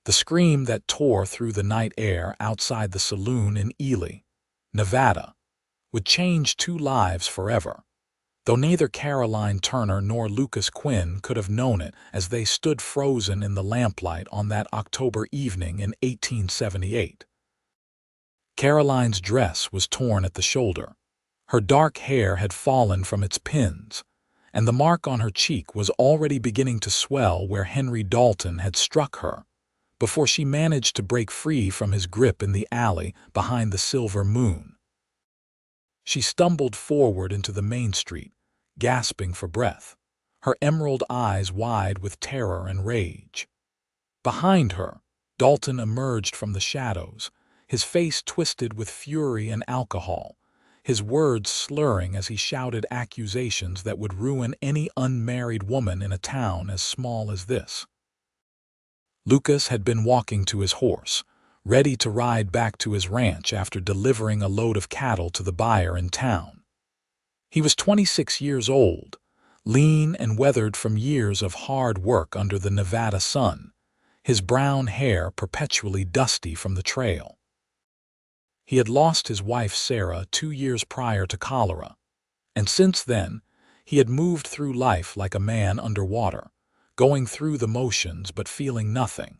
the scream that tore through the night air outside the saloon in Ely, Nevada, would change two lives forever, though neither Caroline Turner nor Lucas Quinn could have known it as they stood frozen in the lamplight on that October evening in 1878. Caroline's dress was torn at the shoulder. Her dark hair had fallen from its pins, and the mark on her cheek was already beginning to swell where Henry Dalton had struck her, before she managed to break free from his grip in the alley behind the Silver Moon. She stumbled forward into the main street, gasping for breath, her emerald eyes wide with terror and rage. Behind her, Dalton emerged from the shadows, his face twisted with fury and alcohol, his words slurring as he shouted accusations that would ruin any unmarried woman in a town as small as this. Lucas had been walking to his horse, ready to ride back to his ranch after delivering a load of cattle to the buyer in town. He was 26 years old, lean and weathered from years of hard work under the Nevada sun, his brown hair perpetually dusty from the trail. He had lost his wife Sarah 2 years prior to cholera, and since then he had moved through life like a man underwater, going through the motions but feeling nothing,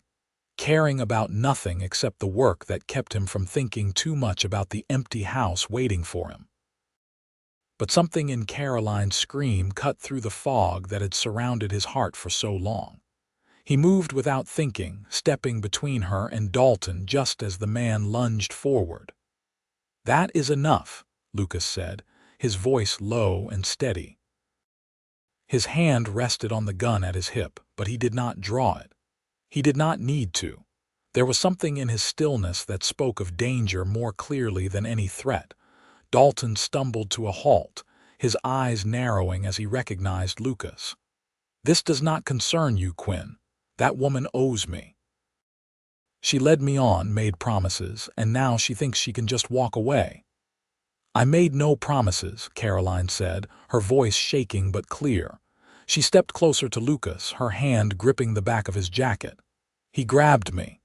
caring about nothing except the work that kept him from thinking too much about the empty house waiting for him. But something in Caroline's scream cut through the fog that had surrounded his heart for so long. He moved without thinking, stepping between her and Dalton just as the man lunged forward. "That is enough," Lucas said, his voice low and steady. His hand rested on the gun at his hip, but he did not draw it. He did not need to. There was something in his stillness that spoke of danger more clearly than any threat. Dalton stumbled to a halt, his eyes narrowing as he recognized Lucas. "This does not concern you, Quinn. That woman owes me. She led me on, made promises, and now she thinks she can just walk away." "I made no promises," Caroline said, her voice shaking but clear. She stepped closer to Lucas, her hand gripping the back of his jacket. "He grabbed me.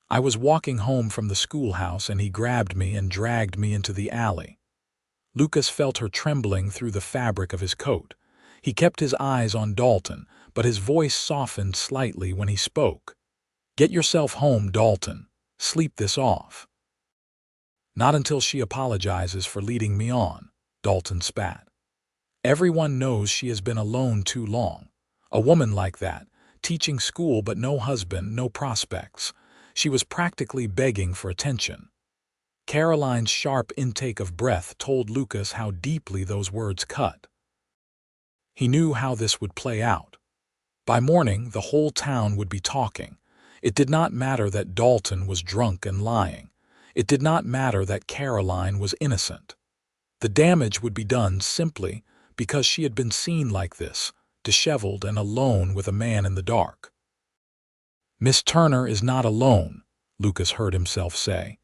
I was walking home from the schoolhouse and he grabbed me and dragged me into the alley." Lucas felt her trembling through the fabric of his coat. He kept his eyes on Dalton, but his voice softened slightly when he spoke. "Get yourself home, Dalton. Sleep this off." "Not until she apologizes for leading me on," Dalton spat. "Everyone knows she has been alone too long. A woman like that, teaching school but no husband, no prospects. She was practically begging for attention." Caroline's sharp intake of breath told Lucas how deeply those words cut. He knew how this would play out. By morning, the whole town would be talking. It did not matter that Dalton was drunk and lying. It did not matter that Caroline was innocent. The damage would be done simply because she had been seen like this, disheveled and alone with a man in the dark. "Miss Turner is not alone," Lucas heard himself say.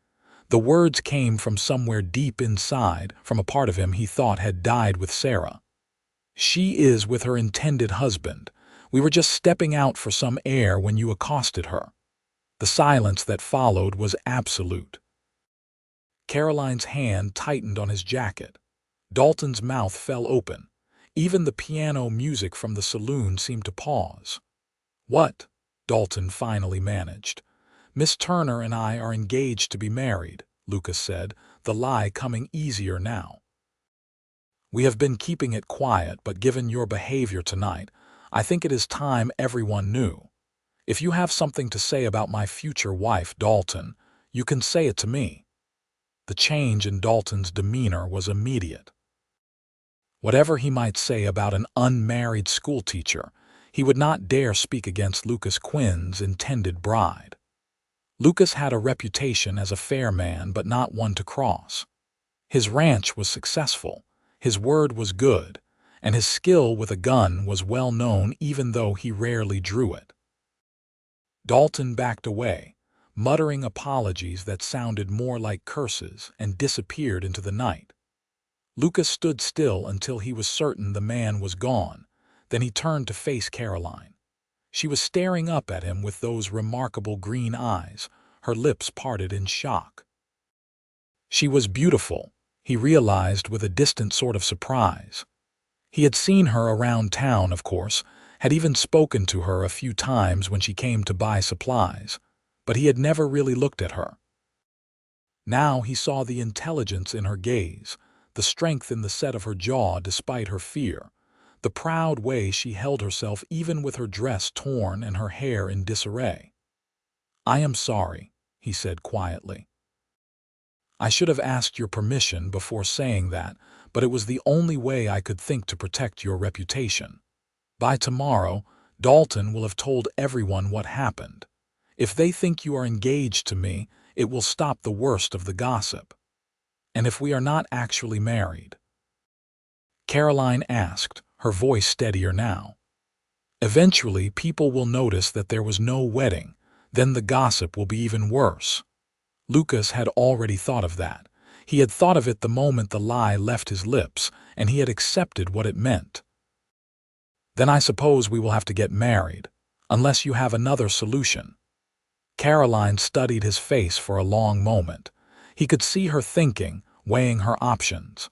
The words came from somewhere deep inside, from a part of him he thought had died with Sarah. "She is with her intended husband. We were just stepping out for some air when you accosted her." The silence that followed was absolute. Caroline's hand tightened on his jacket. Dalton's mouth fell open. Even the piano music from the saloon seemed to pause. "What?" Dalton finally managed. "Miss Turner and I are engaged to be married," Lucas said, the lie coming easier now. "We have been keeping it quiet, but given your behavior tonight, I think it is time everyone knew. If you have something to say about my future wife, Dalton, you can say it to me." The change in Dalton's demeanor was immediate. Whatever he might say about an unmarried schoolteacher, he would not dare speak against Lucas Quinn's intended bride. Lucas had a reputation as a fair man, but not one to cross. His ranch was successful, his word was good, and his skill with a gun was well known even though he rarely drew it. Dalton backed away, muttering apologies that sounded more like curses, and disappeared into the night. Lucas stood still until he was certain the man was gone. Then he turned to face Caroline. She was staring up at him with those remarkable green eyes, her lips parted in shock. She was beautiful, he realized with a distant sort of surprise. He had seen her around town, of course, had even spoken to her a few times when she came to buy supplies, but he had never really looked at her. Now he saw the intelligence in her gaze, the strength in the set of her jaw despite her fear, the proud way she held herself even with her dress torn and her hair in disarray. "I am sorry," he said quietly. "I should have asked your permission before saying that, but it was the only way I could think to protect your reputation. By tomorrow, Dalton will have told everyone what happened. If they think you are engaged to me, it will stop the worst of the gossip. And if we are not actually married?" Caroline asked, her voice steadier now. "Eventually, people will notice that there was no wedding. Then the gossip will be even worse." Lucas had already thought of that. He had thought of it the moment the lie left his lips, and he had accepted what it meant. "Then I suppose we will have to get married, unless you have another solution." Caroline studied his face for a long moment. He could see her thinking, weighing her options.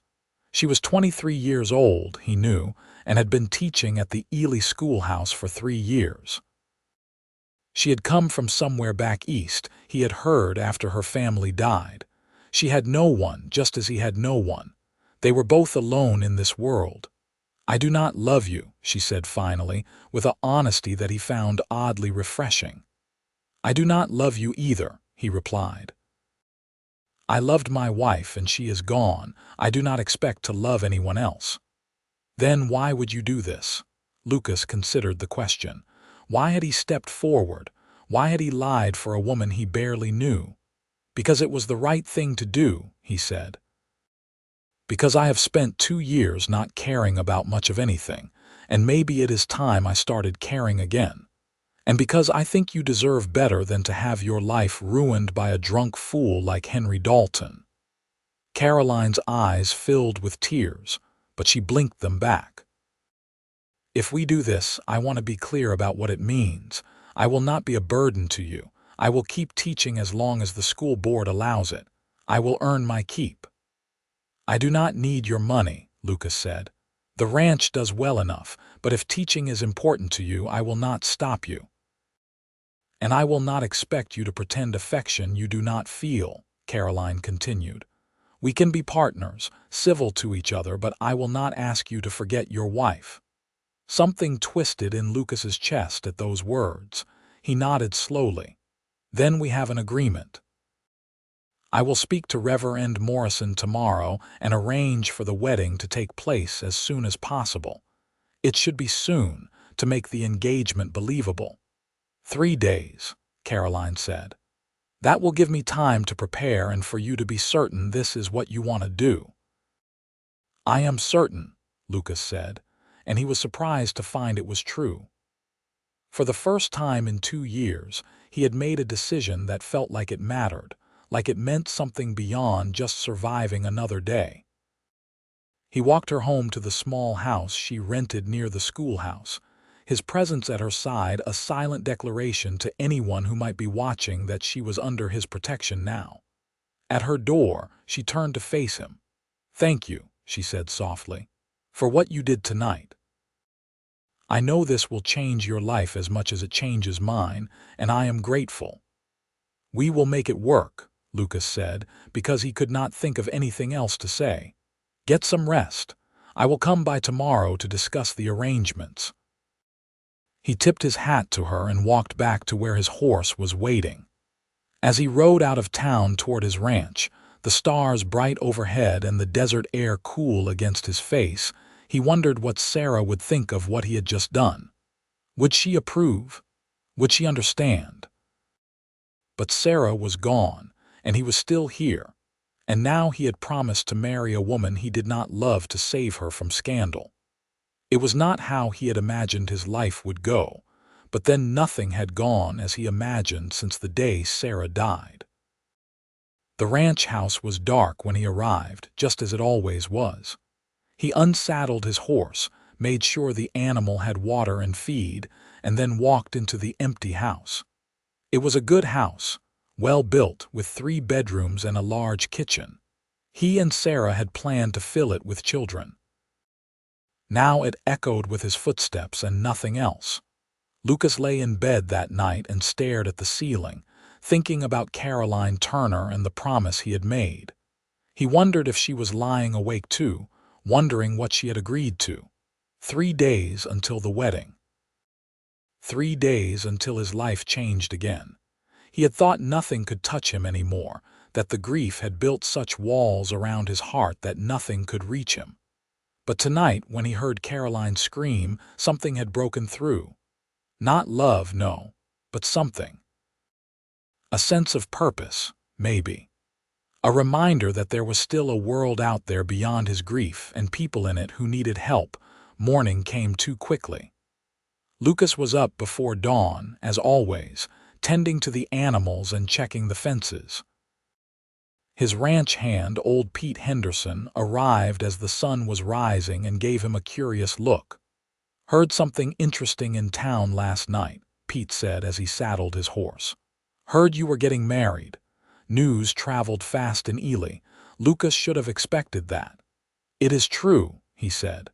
She was 23 years old, he knew, and had been teaching at the Ely schoolhouse for 3 years. She had come from somewhere back east, he had heard, after her family died. She had no one, just as he had no one. They were both alone in this world. "I do not love you," she said finally, with an honesty that he found oddly refreshing. "I do not love you either," he replied. "I loved my wife and she is gone. I do not expect to love anyone else." "Then why would you do this?" Lucas considered the question. Why had he stepped forward? Why had he lied for a woman he barely knew? "Because it was the right thing to do," he said. "Because I have spent 2 years not caring about much of anything, and maybe it is time I started caring again. And because I think you deserve better than to have your life ruined by a drunk fool like Henry Dalton." Caroline's eyes filled with tears, but she blinked them back. "If we do this, I want to be clear about what it means. I will not be a burden to you. I will keep teaching as long as the school board allows it. I will earn my keep." "I do not need your money," Lucas said. "The ranch does well enough, but if teaching is important to you, I will not stop you. And I will not expect you to pretend affection you do not feel," Caroline continued. "We can be partners, civil to each other, but I will not ask you to forget your wife." Something twisted in Lucas's chest at those words. He nodded slowly. "Then we have an agreement. I will speak to Reverend Morrison tomorrow and arrange for the wedding to take place as soon as possible. It should be soon, to make the engagement believable." 3 days, Caroline said. "That will give me time to prepare and for you to be certain this is what you want to do." "I am certain," Lucas said, and he was surprised to find it was true. For the first time in 2 years, he had made a decision that felt like it mattered, like it meant something beyond just surviving another day. He walked her home to the small house she rented near the schoolhouse, his presence at her side a silent declaration to anyone who might be watching that she was under his protection now. At her door, she turned to face him. "Thank you," she said softly, "for what you did tonight. I know this will change your life as much as it changes mine, and I am grateful." "We will make it work," Lucas said, because he could not think of anything else to say. "Get some rest. I will come by tomorrow to discuss the arrangements." He tipped his hat to her and walked back to where his horse was waiting. As he rode out of town toward his ranch, the stars bright overhead and the desert air cool against his face, he wondered what Sarah would think of what he had just done. Would she approve? Would she understand? But Sarah was gone, and he was still here, and now he had promised to marry a woman he did not love to save her from scandal. It was not how he had imagined his life would go, but then nothing had gone as he imagined since the day Sarah died. The ranch house was dark when he arrived, just as it always was. He unsaddled his horse, made sure the animal had water and feed, and then walked into the empty house. It was a good house, well built, with 3 bedrooms and a large kitchen. He and Sarah had planned to fill it with children. Now it echoed with his footsteps and nothing else. Lucas lay in bed that night and stared at the ceiling, thinking about Caroline Turner and the promise he had made. He wondered if she was lying awake too, wondering what she had agreed to. 3 days until the wedding. 3 days until his life changed again. He had thought nothing could touch him anymore, that the grief had built such walls around his heart that nothing could reach him. But tonight, when he heard Caroline scream, something had broken through. Not love, no, but something. A sense of purpose, maybe. A reminder that there was still a world out there beyond his grief and people in it who needed help. Morning came too quickly. Lucas was up before dawn, as always, tending to the animals and checking the fences. His ranch hand, old Pete Henderson, arrived as the sun was rising and gave him a curious look. "Heard something interesting in town last night," Pete said as he saddled his horse. "Heard you were getting married." News traveled fast in Ely. Lucas should have expected that. "It is true," he said.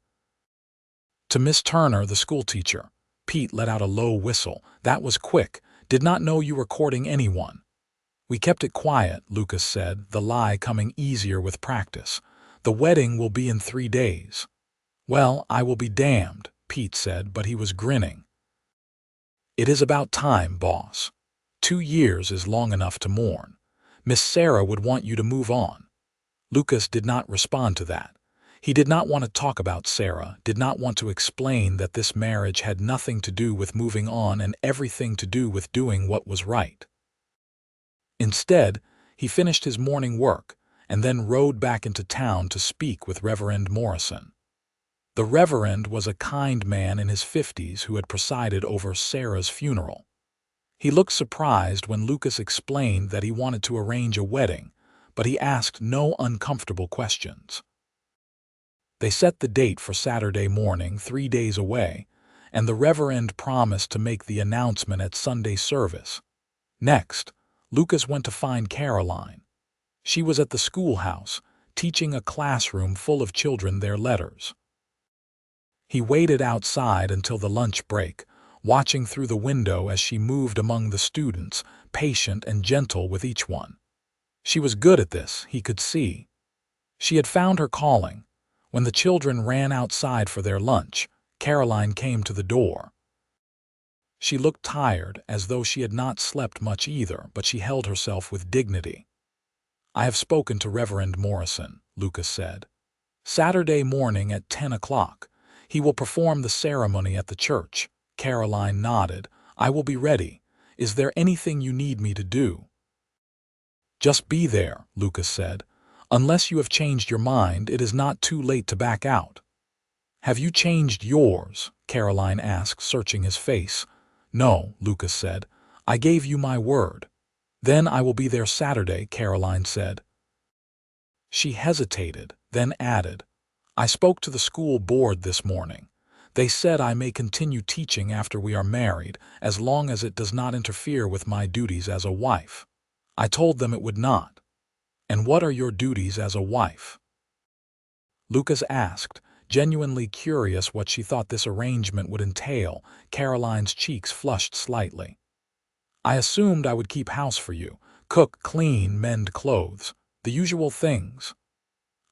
"To Miss Turner, the schoolteacher." Pete let out a low whistle. "That was quick. Did not know you were courting anyone." "We kept it quiet," Lucas said, the lie coming easier with practice. "The wedding will be in 3 days." "Well, I will be damned," Pete said, but he was grinning. "It is about time, boss. 2 years is long enough to mourn. Miss Sarah would want you to move on." Lucas did not respond to that. He did not want to talk about Sarah, did not want to explain that this marriage had nothing to do with moving on and everything to do with doing what was right. Instead, he finished his morning work and then rode back into town to speak with Reverend Morrison. The Reverend was a kind man in his 50s who had presided over Sarah's funeral. He looked surprised when Lucas explained that he wanted to arrange a wedding, but he asked no uncomfortable questions. They set the date for Saturday morning, 3 days away, and the Reverend promised to make the announcement at Sunday service. Next, Lucas went to find Caroline. She was at the schoolhouse, teaching a classroom full of children their letters. He waited outside until the lunch break, watching through the window as she moved among the students, patient and gentle with each one. She was good at this, he could see. She had found her calling. When the children ran outside for their lunch, Caroline came to the door. She looked tired, as though she had not slept much either, but she held herself with dignity. "I have spoken to Reverend Morrison," Lucas said. "Saturday morning at 10 o'clock. He will perform the ceremony at the church." Caroline nodded. "I will be ready. Is there anything you need me to do?" "Just be there," Lucas said. "Unless you have changed your mind, it is not too late to back out." "Have you changed yours?" Caroline asked, searching his face. "No," Lucas said. "I gave you my word." "Then I will be there Saturday," Caroline said. She hesitated, then added, "I spoke to the school board this morning. They said I may continue teaching after we are married, as long as it does not interfere with my duties as a wife. I told them it would not." "And what are your duties as a wife?" Lucas asked, genuinely curious what she thought this arrangement would entail. Caroline's cheeks flushed slightly. "I assumed I would keep house for you, cook, clean, mend clothes, the usual things."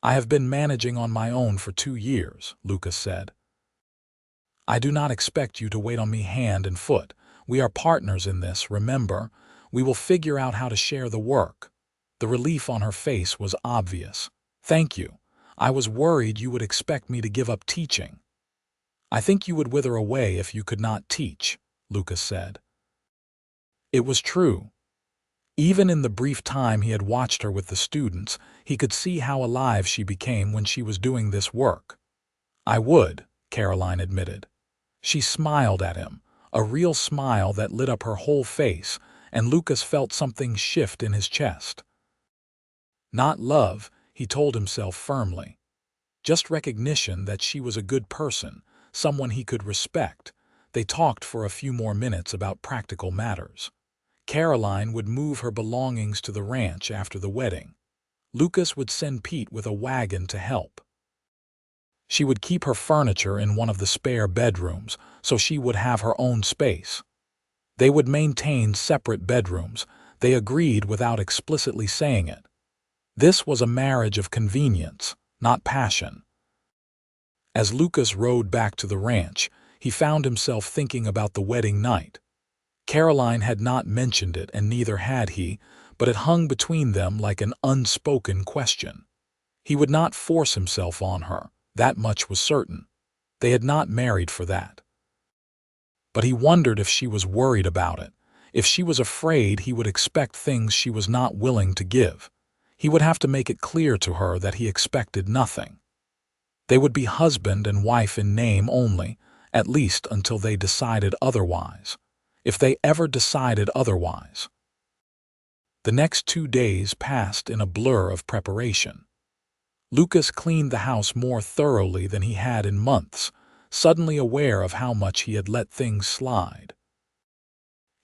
"I have been managing on my own for 2 years," Lucas said. "I do not expect you to wait on me hand and foot. We are partners in this, remember? We will figure out how to share the work." The relief on her face was obvious. "Thank you. I was worried you would expect me to give up teaching." "I think you would wither away if you could not teach," Lucas said. It was true. Even in the brief time he had watched her with the students, he could see how alive she became when she was doing this work. "I would," Caroline admitted. She smiled at him, a real smile that lit up her whole face, and Lucas felt something shift in his chest. Not love, he told himself firmly. Just recognition that she was a good person, someone he could respect. They talked for a few more minutes about practical matters. Caroline would move her belongings to the ranch after the wedding. Lucas would send Pete with a wagon to help. She would keep her furniture in one of the spare bedrooms, so she would have her own space. They would maintain separate bedrooms. They agreed without explicitly saying it. This was a marriage of convenience, not passion. As Lucas rode back to the ranch, he found himself thinking about the wedding night. Caroline had not mentioned it, and neither had he, but it hung between them like an unspoken question. He would not force himself on her, that much was certain. They had not married for that. But he wondered if she was worried about it, if she was afraid he would expect things she was not willing to give. He would have to make it clear to her that he expected nothing. They would be husband and wife in name only, at least until they decided otherwise. If they ever decided otherwise. The next 2 days passed in a blur of preparation. Lucas cleaned the house more thoroughly than he had in months, suddenly aware of how much he had let things slide.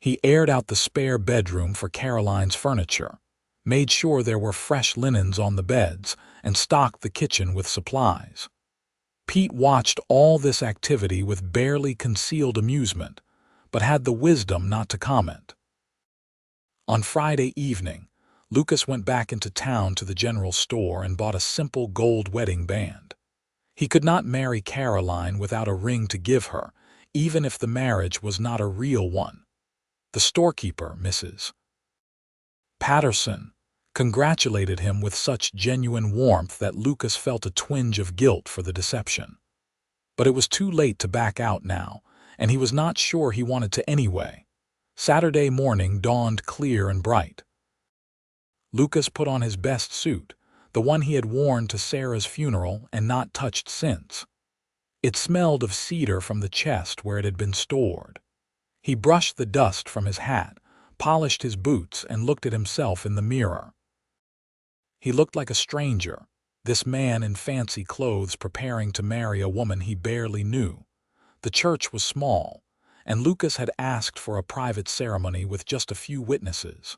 He aired out the spare bedroom for Caroline's furniture, made sure there were fresh linens on the beds, and stocked the kitchen with supplies. Pete watched all this activity with barely concealed amusement, but had the wisdom not to comment. On Friday evening, Lucas went back into town to the general store and bought a simple gold wedding band. He could not marry Caroline without a ring to give her, even if the marriage was not a real one. The storekeeper, Mrs. Patterson, congratulated him with such genuine warmth that Lucas felt a twinge of guilt for the deception. But it was too late to back out now, and he was not sure he wanted to anyway. Saturday morning dawned clear and bright. Lucas put on his best suit, the one he had worn to Sarah's funeral and not touched since. It smelled of cedar from the chest where it had been stored. He brushed the dust from his hat, polished his boots, and looked at himself in the mirror. He looked like a stranger, this man in fancy clothes preparing to marry a woman he barely knew. The church was small, and Lucas had asked for a private ceremony with just a few witnesses.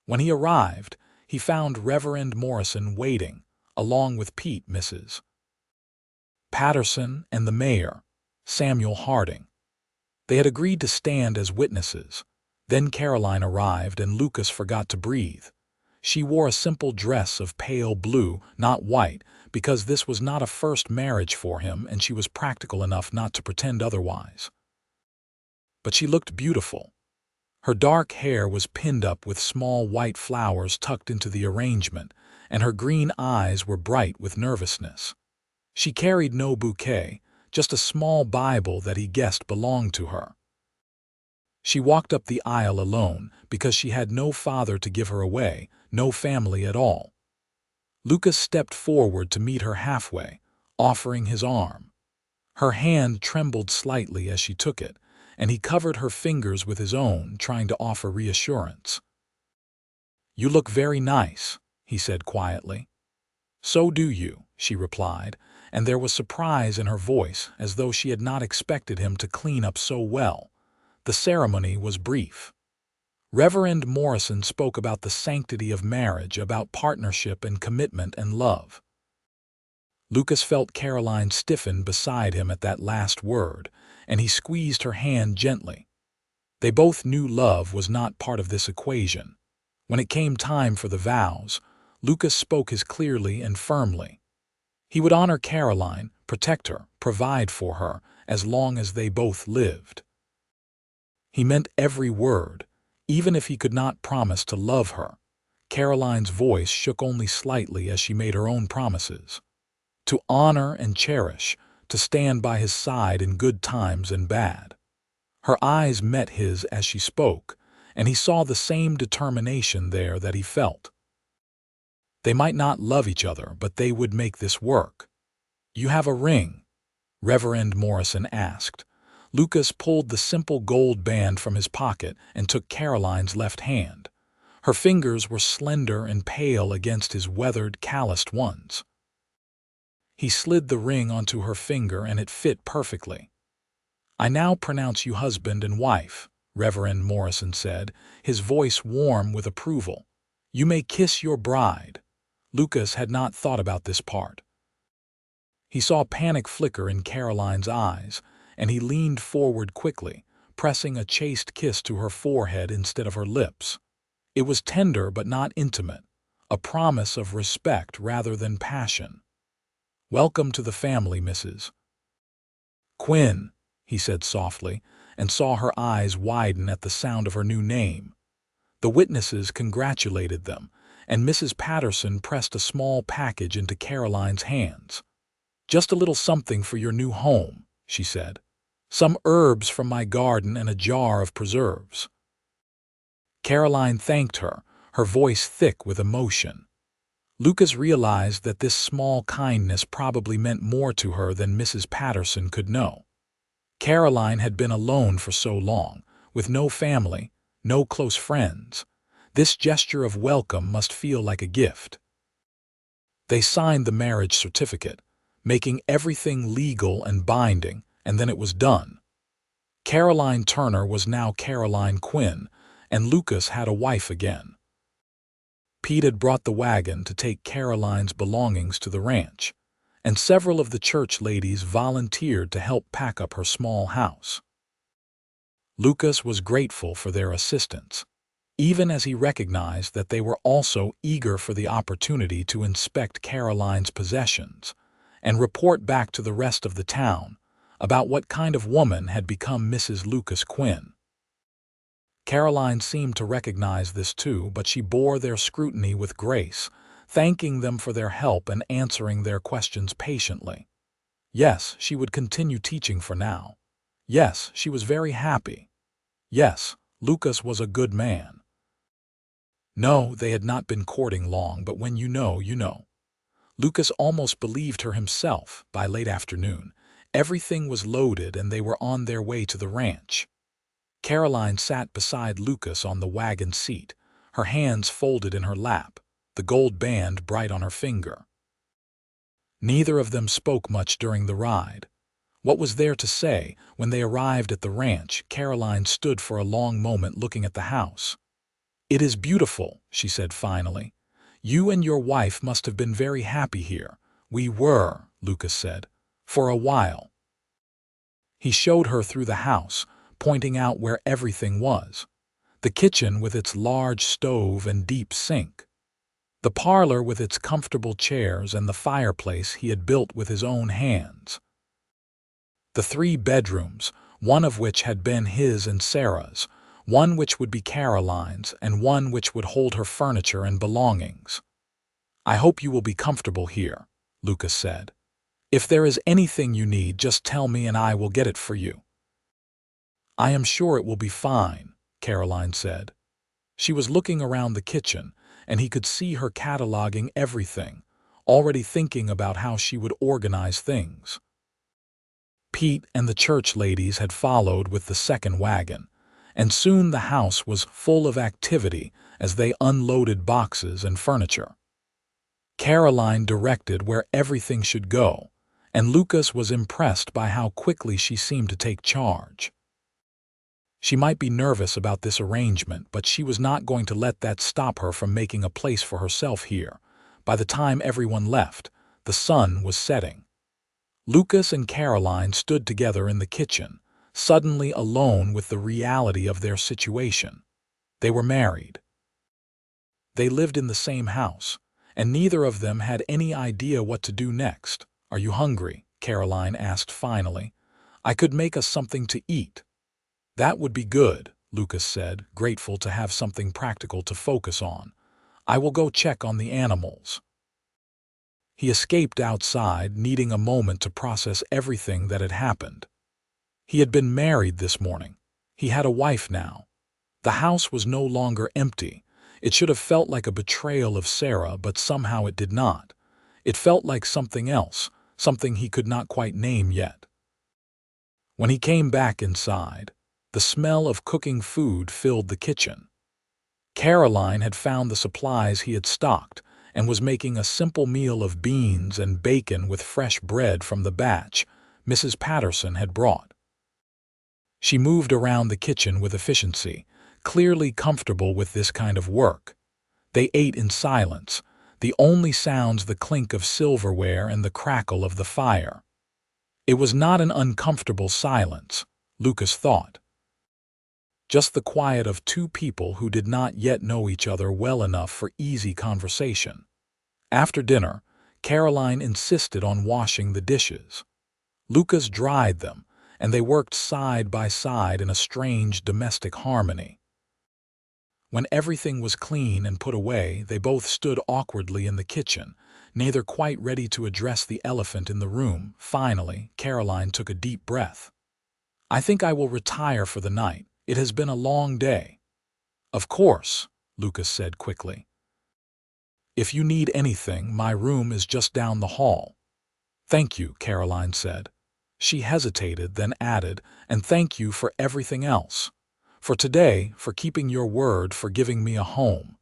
When he arrived, he found Reverend Morrison waiting, along with Pete, Mrs. Patterson, and the mayor, Samuel Harding. They had agreed to stand as witnesses. Then Caroline arrived, and Lucas forgot to breathe. She wore a simple dress of pale blue, not white, because this was not a first marriage for him, and she was practical enough not to pretend otherwise. But she looked beautiful. Her dark hair was pinned up with small white flowers tucked into the arrangement, and her green eyes were bright with nervousness. She carried no bouquet, just a small Bible that he guessed belonged to her. She walked up the aisle alone because she had no father to give her away, no family at all. Lucas stepped forward to meet her halfway, offering his arm. Her hand trembled slightly as she took it, and he covered her fingers with his own, trying to offer reassurance. "You look very nice," he said quietly. "So do you," she replied, and there was surprise in her voice, as though she had not expected him to clean up so well. The ceremony was brief. Reverend Morrison spoke about the sanctity of marriage, about partnership and commitment and love. Lucas felt Caroline stiffen beside him at that last word, and he squeezed her hand gently. They both knew love was not part of this equation. When it came time for the vows, Lucas spoke as clearly and firmly. He would honor Caroline, protect her, provide for her, as long as they both lived. He meant every word, even if he could not promise to love her. Caroline's voice shook only slightly as she made her own promises. To honor and cherish, to stand by his side in good times and bad. Her eyes met his as she spoke, and he saw the same determination there that he felt. They might not love each other, but they would make this work. "You have a ring?" Reverend Morrison asked. Lucas pulled the simple gold band from his pocket and took Caroline's left hand. Her fingers were slender and pale against his weathered, calloused ones. He slid the ring onto her finger, and it fit perfectly. "I now pronounce you husband and wife," Reverend Morrison said, his voice warm with approval. "You may kiss your bride." Lucas had not thought about this part. He saw panic flicker in Caroline's eyes, and he leaned forward quickly, pressing a chaste kiss to her forehead instead of her lips. It was tender but not intimate, a promise of respect rather than passion. "Welcome to the family, Mrs. Quinn," he said softly, and saw her eyes widen at the sound of her new name. The witnesses congratulated them, and Mrs. Patterson pressed a small package into Caroline's hands. "Just a little something for your new home," she said. "Some herbs from my garden and a jar of preserves." Caroline thanked her, her voice thick with emotion. Lucas realized that this small kindness probably meant more to her than Mrs. Patterson could know. Caroline had been alone for so long, with no family, no close friends. This gesture of welcome must feel like a gift. They signed the marriage certificate, making everything legal and binding, and then it was done. Caroline Turner was now Caroline Quinn, and Lucas had a wife again. Pete had brought the wagon to take Caroline's belongings to the ranch, and several of the church ladies volunteered to help pack up her small house. Lucas was grateful for their assistance, even as he recognized that they were also eager for the opportunity to inspect Caroline's possessions and report back to the rest of the town about what kind of woman had become Mrs. Lucas Quinn. Caroline seemed to recognize this too, but she bore their scrutiny with grace, thanking them for their help and answering their questions patiently. Yes, she would continue teaching for now. Yes, she was very happy. Yes, Lucas was a good man. No, they had not been courting long, but when you know, you know. Lucas almost believed her himself. By late afternoon, everything was loaded and they were on their way to the ranch. Caroline sat beside Lucas on the wagon seat, her hands folded in her lap, the gold band bright on her finger. Neither of them spoke much during the ride. What was there to say? When they arrived at the ranch, Caroline stood for a long moment looking at the house. "It is beautiful," she said finally. "You and your wife must have been very happy here." "We were," Lucas said, "for a while." He showed her through the house, pointing out where everything was. The kitchen with its large stove and deep sink. The parlor with its comfortable chairs and the fireplace he had built with his own hands. The 3 bedrooms, one of which had been his and Sarah's, one which would be Caroline's, and one which would hold her furniture and belongings. "I hope you will be comfortable here," Lucas said. "If there is anything you need, just tell me and I will get it for you." "I am sure it will be fine," Caroline said. She was looking around the kitchen, and he could see her cataloging everything, already thinking about how she would organize things. Pete and the church ladies had followed with the second wagon, and soon the house was full of activity as they unloaded boxes and furniture. Caroline directed where everything should go, and Lucas was impressed by how quickly she seemed to take charge. She might be nervous about this arrangement, but she was not going to let that stop her from making a place for herself here. By the time everyone left, the sun was setting. Lucas and Caroline stood together in the kitchen, suddenly alone with the reality of their situation. They were married. They lived in the same house, and neither of them had any idea what to do next. "Are you hungry?" Caroline asked finally. "I could make us something to eat." "That would be good," Lucas said, grateful to have something practical to focus on. "I will go check on the animals." He escaped outside, needing a moment to process everything that had happened. He had been married this morning. He had a wife now. The house was no longer empty. It should have felt like a betrayal of Sarah, but somehow it did not. It felt like something else, something he could not quite name yet. When he came back inside, the smell of cooking food filled the kitchen. Caroline had found the supplies he had stocked and was making a simple meal of beans and bacon with fresh bread from the batch Mrs. Patterson had brought. She moved around the kitchen with efficiency, clearly comfortable with this kind of work. They ate in silence, the only sounds the clink of silverware and the crackle of the fire. It was not an uncomfortable silence, Lucas thought. Just the quiet of two people who did not yet know each other well enough for easy conversation. After dinner, Caroline insisted on washing the dishes. Lucas dried them, and they worked side by side in a strange domestic harmony. When everything was clean and put away, they both stood awkwardly in the kitchen, neither quite ready to address the elephant in the room. Finally, Caroline took a deep breath. "I think I will retire for the night. It has been a long day." "Of course," Lucas said quickly. "If you need anything, my room is just down the hall." "Thank you," Caroline said. She hesitated, then added, "And thank you for everything else. For today, for keeping your word, for giving me a home.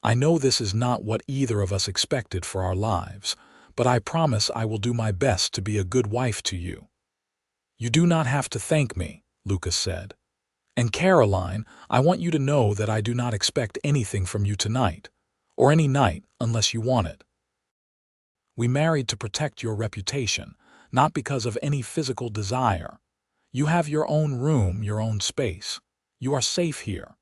I know this is not what either of us expected for our lives, but I promise I will do my best to be a good wife to you." "You do not have to thank me," Lucas said. "And Caroline, I want you to know that I do not expect anything from you tonight, or any night unless you want it. We married to protect your reputation, not because of any physical desire. You have your own room, your own space. You are safe here."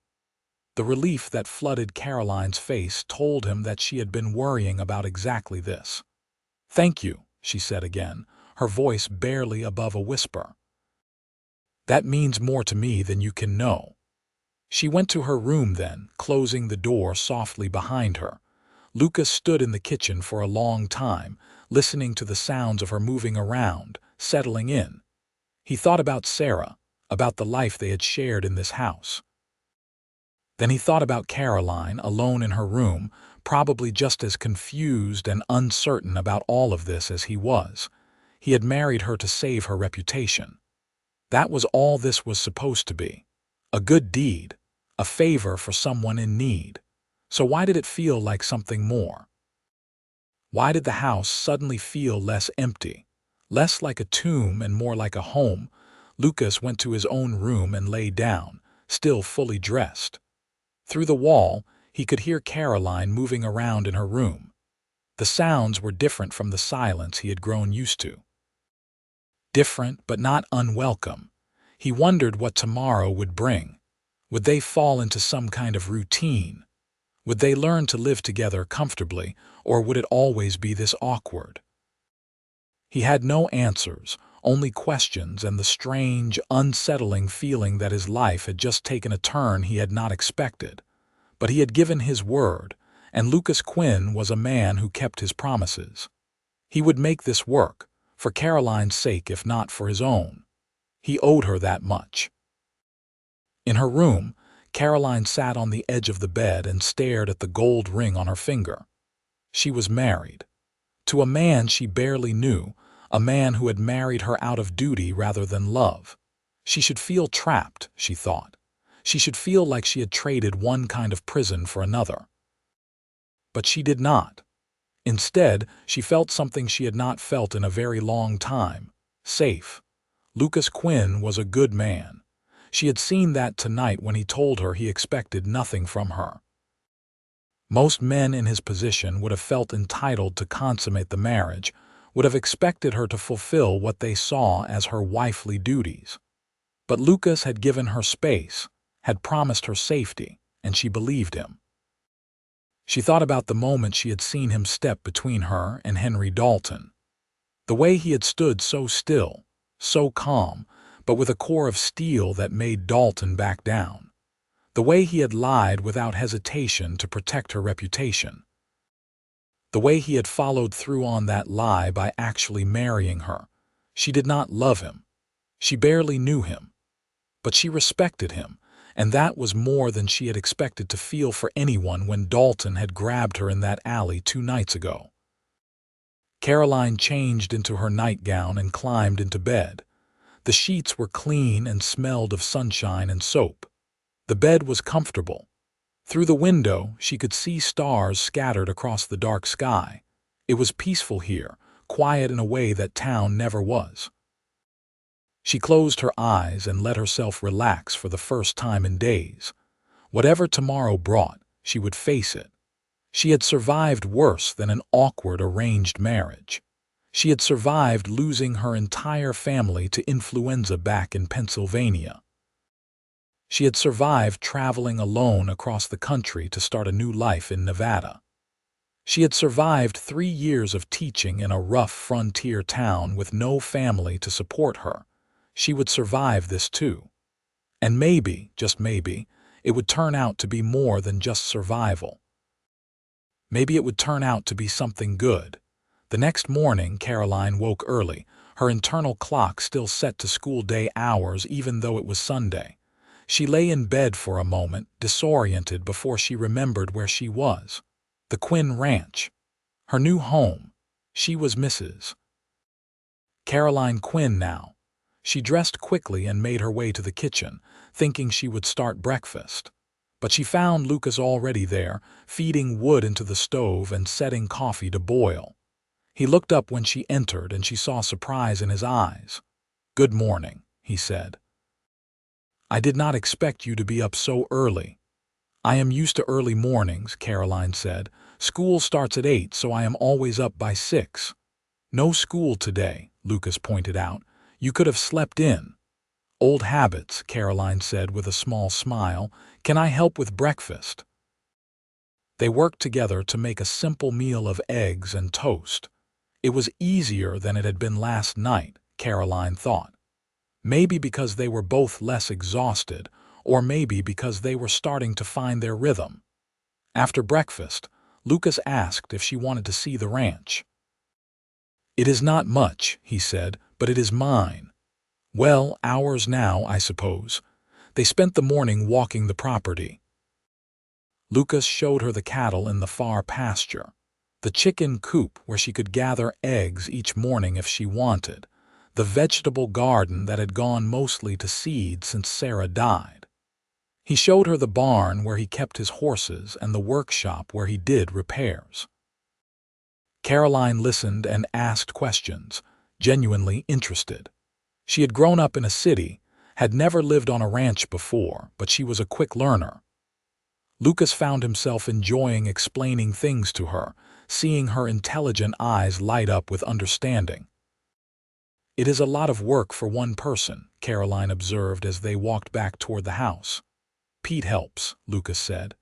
The relief that flooded Caroline's face told him that she had been worrying about exactly this. "Thank you," she said again, her voice barely above a whisper. "That means more to me than you can know." She went to her room then, closing the door softly behind her. Lucas stood in the kitchen for a long time, listening to the sounds of her moving around, settling in. He thought about Sarah, about the life they had shared in this house. Then he thought about Caroline, alone in her room, probably just as confused and uncertain about all of this as he was. He had married her to save her reputation. That was all this was supposed to be. A good deed, a favor for someone in need. So why did it feel like something more? Why did the house suddenly feel less empty, less like a tomb and more like a home? Lucas went to his own room and lay down, still fully dressed. Through the wall, he could hear Caroline moving around in her room. The sounds were different from the silence he had grown used to. Different, but not unwelcome. He wondered what tomorrow would bring. Would they fall into some kind of routine? Would they learn to live together comfortably, or would it always be this awkward? He had no answers, only questions and the strange, unsettling feeling that his life had just taken a turn he had not expected. But he had given his word, and Lucas Quinn was a man who kept his promises. He would make this work, for Caroline's sake if not for his own. He owed her that much. In her room, Caroline sat on the edge of the bed and stared at the gold ring on her finger. She was married. To a man she barely knew, a man who had married her out of duty rather than love. She should feel trapped, she thought. She should feel like she had traded one kind of prison for another. But she did not. Instead, she felt something she had not felt in a very long time. Safe. Lucas Quinn was a good man. She had seen that tonight when he told her he expected nothing from her. Most men in his position would have felt entitled to consummate the marriage, would have expected her to fulfill what they saw as her wifely duties. But Lucas had given her space, had promised her safety, and she believed him. She thought about the moment she had seen him step between her and Henry Dalton. The way he had stood so still, so calm, but with a core of steel that made Dalton back down. The way he had lied without hesitation to protect her reputation. The way he had followed through on that lie by actually marrying her. She did not love him. She barely knew him. But she respected him, and that was more than she had expected to feel for anyone when Dalton had grabbed her in that alley 2 nights ago. Caroline changed into her nightgown and climbed into bed. The sheets were clean and smelled of sunshine and soap. The bed was comfortable. Through the window, she could see stars scattered across the dark sky. It was peaceful here, quiet in a way that town never was. She closed her eyes and let herself relax for the first time in days. Whatever tomorrow brought, she would face it. She had survived worse than an awkward arranged marriage. She had survived losing her entire family to influenza back in Pennsylvania. She had survived traveling alone across the country to start a new life in Nevada. She had survived 3 years of teaching in a rough frontier town with no family to support her. She would survive this too. And maybe, just maybe, it would turn out to be more than just survival. Maybe it would turn out to be something good. The next morning, Caroline woke early, her internal clock still set to school day hours even though it was Sunday. She lay in bed for a moment, disoriented before she remembered where she was. The Quinn Ranch. Her new home. She was Mrs. Caroline Quinn now. She dressed quickly and made her way to the kitchen, thinking she would start breakfast. But she found Lucas already there, feeding wood into the stove and setting coffee to boil. He looked up when she entered and she saw surprise in his eyes. "Good morning," he said. "I did not expect you to be up so early." "I am used to early mornings," Caroline said. "School starts at 8, so I am always up by 6. "No school today," Lucas pointed out. "You could have slept in." "Old habits," Caroline said with a small smile. "Can I help with breakfast?" They worked together to make a simple meal of eggs and toast. It was easier than it had been last night, Caroline thought. Maybe because they were both less exhausted, or maybe because they were starting to find their rhythm. After breakfast, Lucas asked if she wanted to see the ranch. "It is not much," he said, "but it is mine." "Well, ours now, I suppose." They spent the morning walking the property. Lucas showed her the cattle in the far pasture, the chicken coop where she could gather eggs each morning if she wanted, the vegetable garden that had gone mostly to seed since Sarah died. He showed her the barn where he kept his horses and the workshop where he did repairs. Caroline listened and asked questions, genuinely interested. She had grown up in a city, had never lived on a ranch before, but she was a quick learner. Lucas found himself enjoying explaining things to her, seeing her intelligent eyes light up with understanding. "It is a lot of work for one person," Caroline observed as they walked back toward the house. "Pete helps," Lucas said.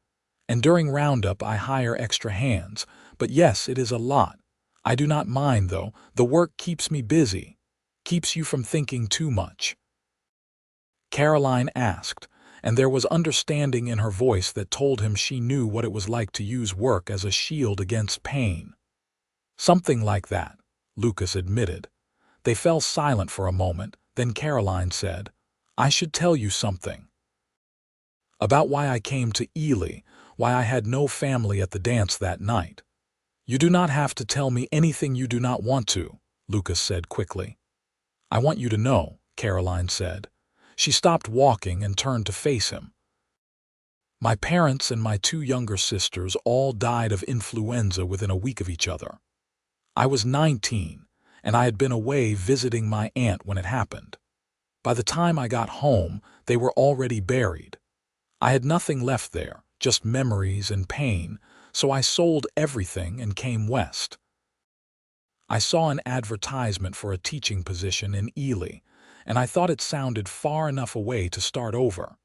"And during Roundup I hire extra hands, but yes, it is a lot. I do not mind, though. The work keeps me busy. Keeps you from thinking too much?" Caroline asked, and there was understanding in her voice that told him she knew what it was like to use work as a shield against pain. "Something like that," Lucas admitted. They fell silent for a moment, then Caroline said, "I should tell you something. About why I came to Ely, why I had no family at the dance that night." "You do not have to tell me anything you do not want to," Lucas said quickly. "I want you to know," Caroline said. She stopped walking and turned to face him. "My parents and my 2 younger sisters all died of influenza within a week of each other. I was 19, and I had been away visiting my aunt when it happened. By the time I got home, they were already buried. I had nothing left there, just memories and pain, so I sold everything and came west. I saw an advertisement for a teaching position in Ely, and I thought it sounded far enough away to start over."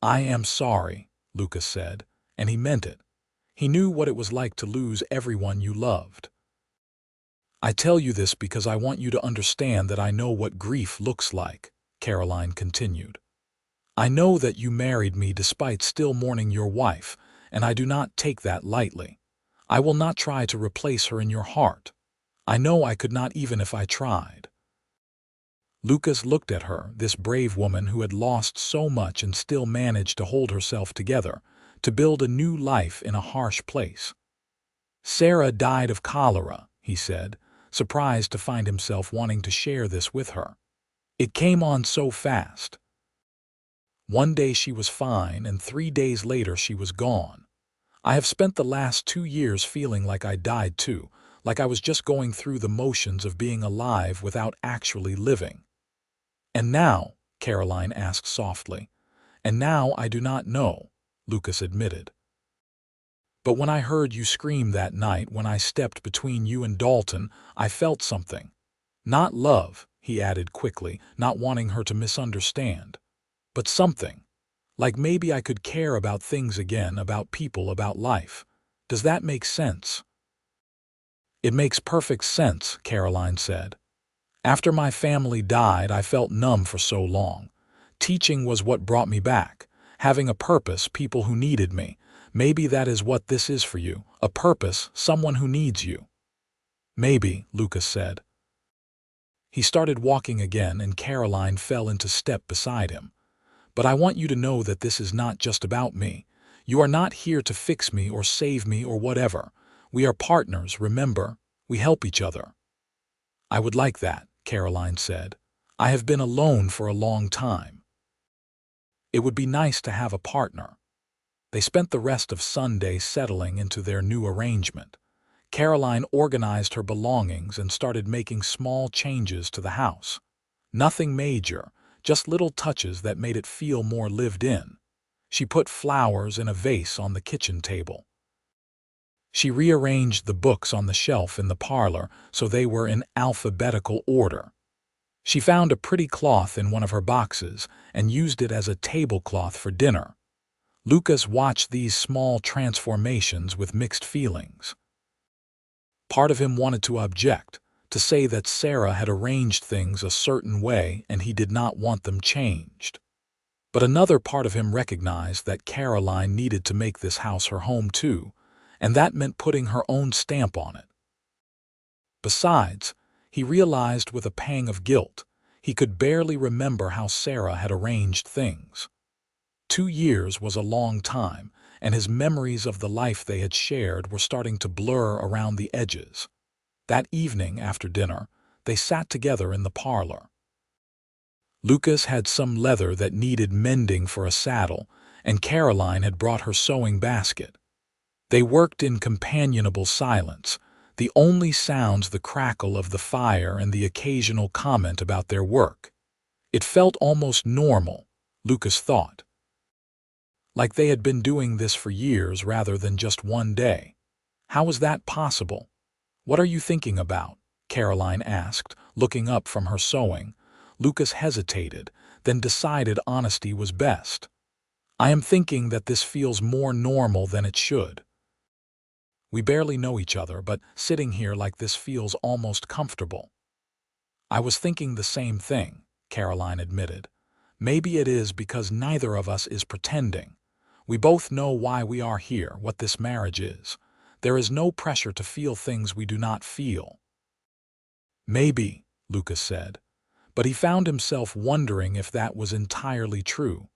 "I am sorry," Lucas said, and he meant it. He knew what it was like to lose everyone you loved. "I tell you this because I want you to understand that I know what grief looks like," Caroline continued. "I know that you married me despite still mourning your wife, and I do not take that lightly. I will not try to replace her in your heart. I know I could not even if I tried." Lucas looked at her, this brave woman who had lost so much and still managed to hold herself together, to build a new life in a harsh place. "Sarah died of cholera," he said, surprised to find himself wanting to share this with her. "It came on so fast. One day she was fine, and 3 days later she was gone. I have spent the last 2 years feeling like I died too, like I was just going through the motions of being alive without actually living. "And now," Caroline asked softly. "And now I do not know," Lucas admitted. "But when I heard you scream that night when I stepped between you and Dalton, I felt something. Not love," he added quickly, not wanting her to misunderstand, "but something. Like maybe I could care about things again, about people, about life. Does that make sense?" "It makes perfect sense," Caroline said. "After my family died, I felt numb for so long. Teaching was what brought me back. Having a purpose, people who needed me. Maybe that is what this is for you. A purpose, someone who needs you." "Maybe," Lucas said. He started walking again, and Caroline fell into step beside him. "But I want you to know that this is not just about me. You are not here to fix me or save me or whatever. We are partners, remember? We help each other." "I would like that," Caroline said. "I have been alone for a long time. It would be nice to have a partner." They spent the rest of Sunday settling into their new arrangement. Caroline organized her belongings and started making small changes to the house. Nothing major, just little touches that made it feel more lived in. She put flowers in a vase on the kitchen table. She rearranged the books on the shelf in the parlor so they were in alphabetical order. She found a pretty cloth in one of her boxes and used it as a tablecloth for dinner. Lucas watched these small transformations with mixed feelings. Part of him wanted to object, to say that Sarah had arranged things a certain way and he did not want them changed. But another part of him recognized that Caroline needed to make this house her home too, and that meant putting her own stamp on it. Besides, he realized with a pang of guilt, he could barely remember how Sarah had arranged things. 2 years was a long time, and his memories of the life they had shared were starting to blur around the edges. That evening, after dinner, they sat together in the parlor. Lucas had some leather that needed mending for a saddle, and Caroline had brought her sewing basket. They worked in companionable silence, the only sounds the crackle of the fire and the occasional comment about their work. It felt almost normal, Lucas thought. Like they had been doing this for years rather than just one day. How was that possible? "What are you thinking about?" Caroline asked, looking up from her sewing. Lucas hesitated, then decided honesty was best. "I am thinking that this feels more normal than it should. We barely know each other, but sitting here like this feels almost comfortable." "I was thinking the same thing," Caroline admitted. "Maybe it is because neither of us is pretending. We both know why we are here, what this marriage is. There is no pressure to feel things we do not feel." "Maybe," Lucas said, but he found himself wondering if that was entirely true.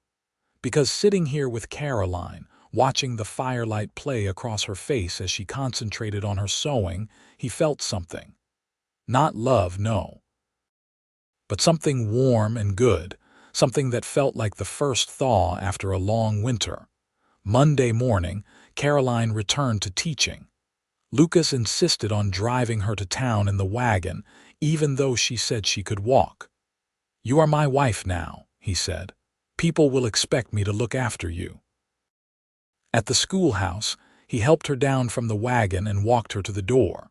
Because sitting here with Caroline, watching the firelight play across her face as she concentrated on her sewing, he felt something. Not love, no. But something warm and good, something that felt like the first thaw after a long winter. Monday morning, Caroline returned to teaching. Lucas insisted on driving her to town in the wagon, even though she said she could walk. "You are my wife now," he said. "People will expect me to look after you." At the schoolhouse, he helped her down from the wagon and walked her to the door.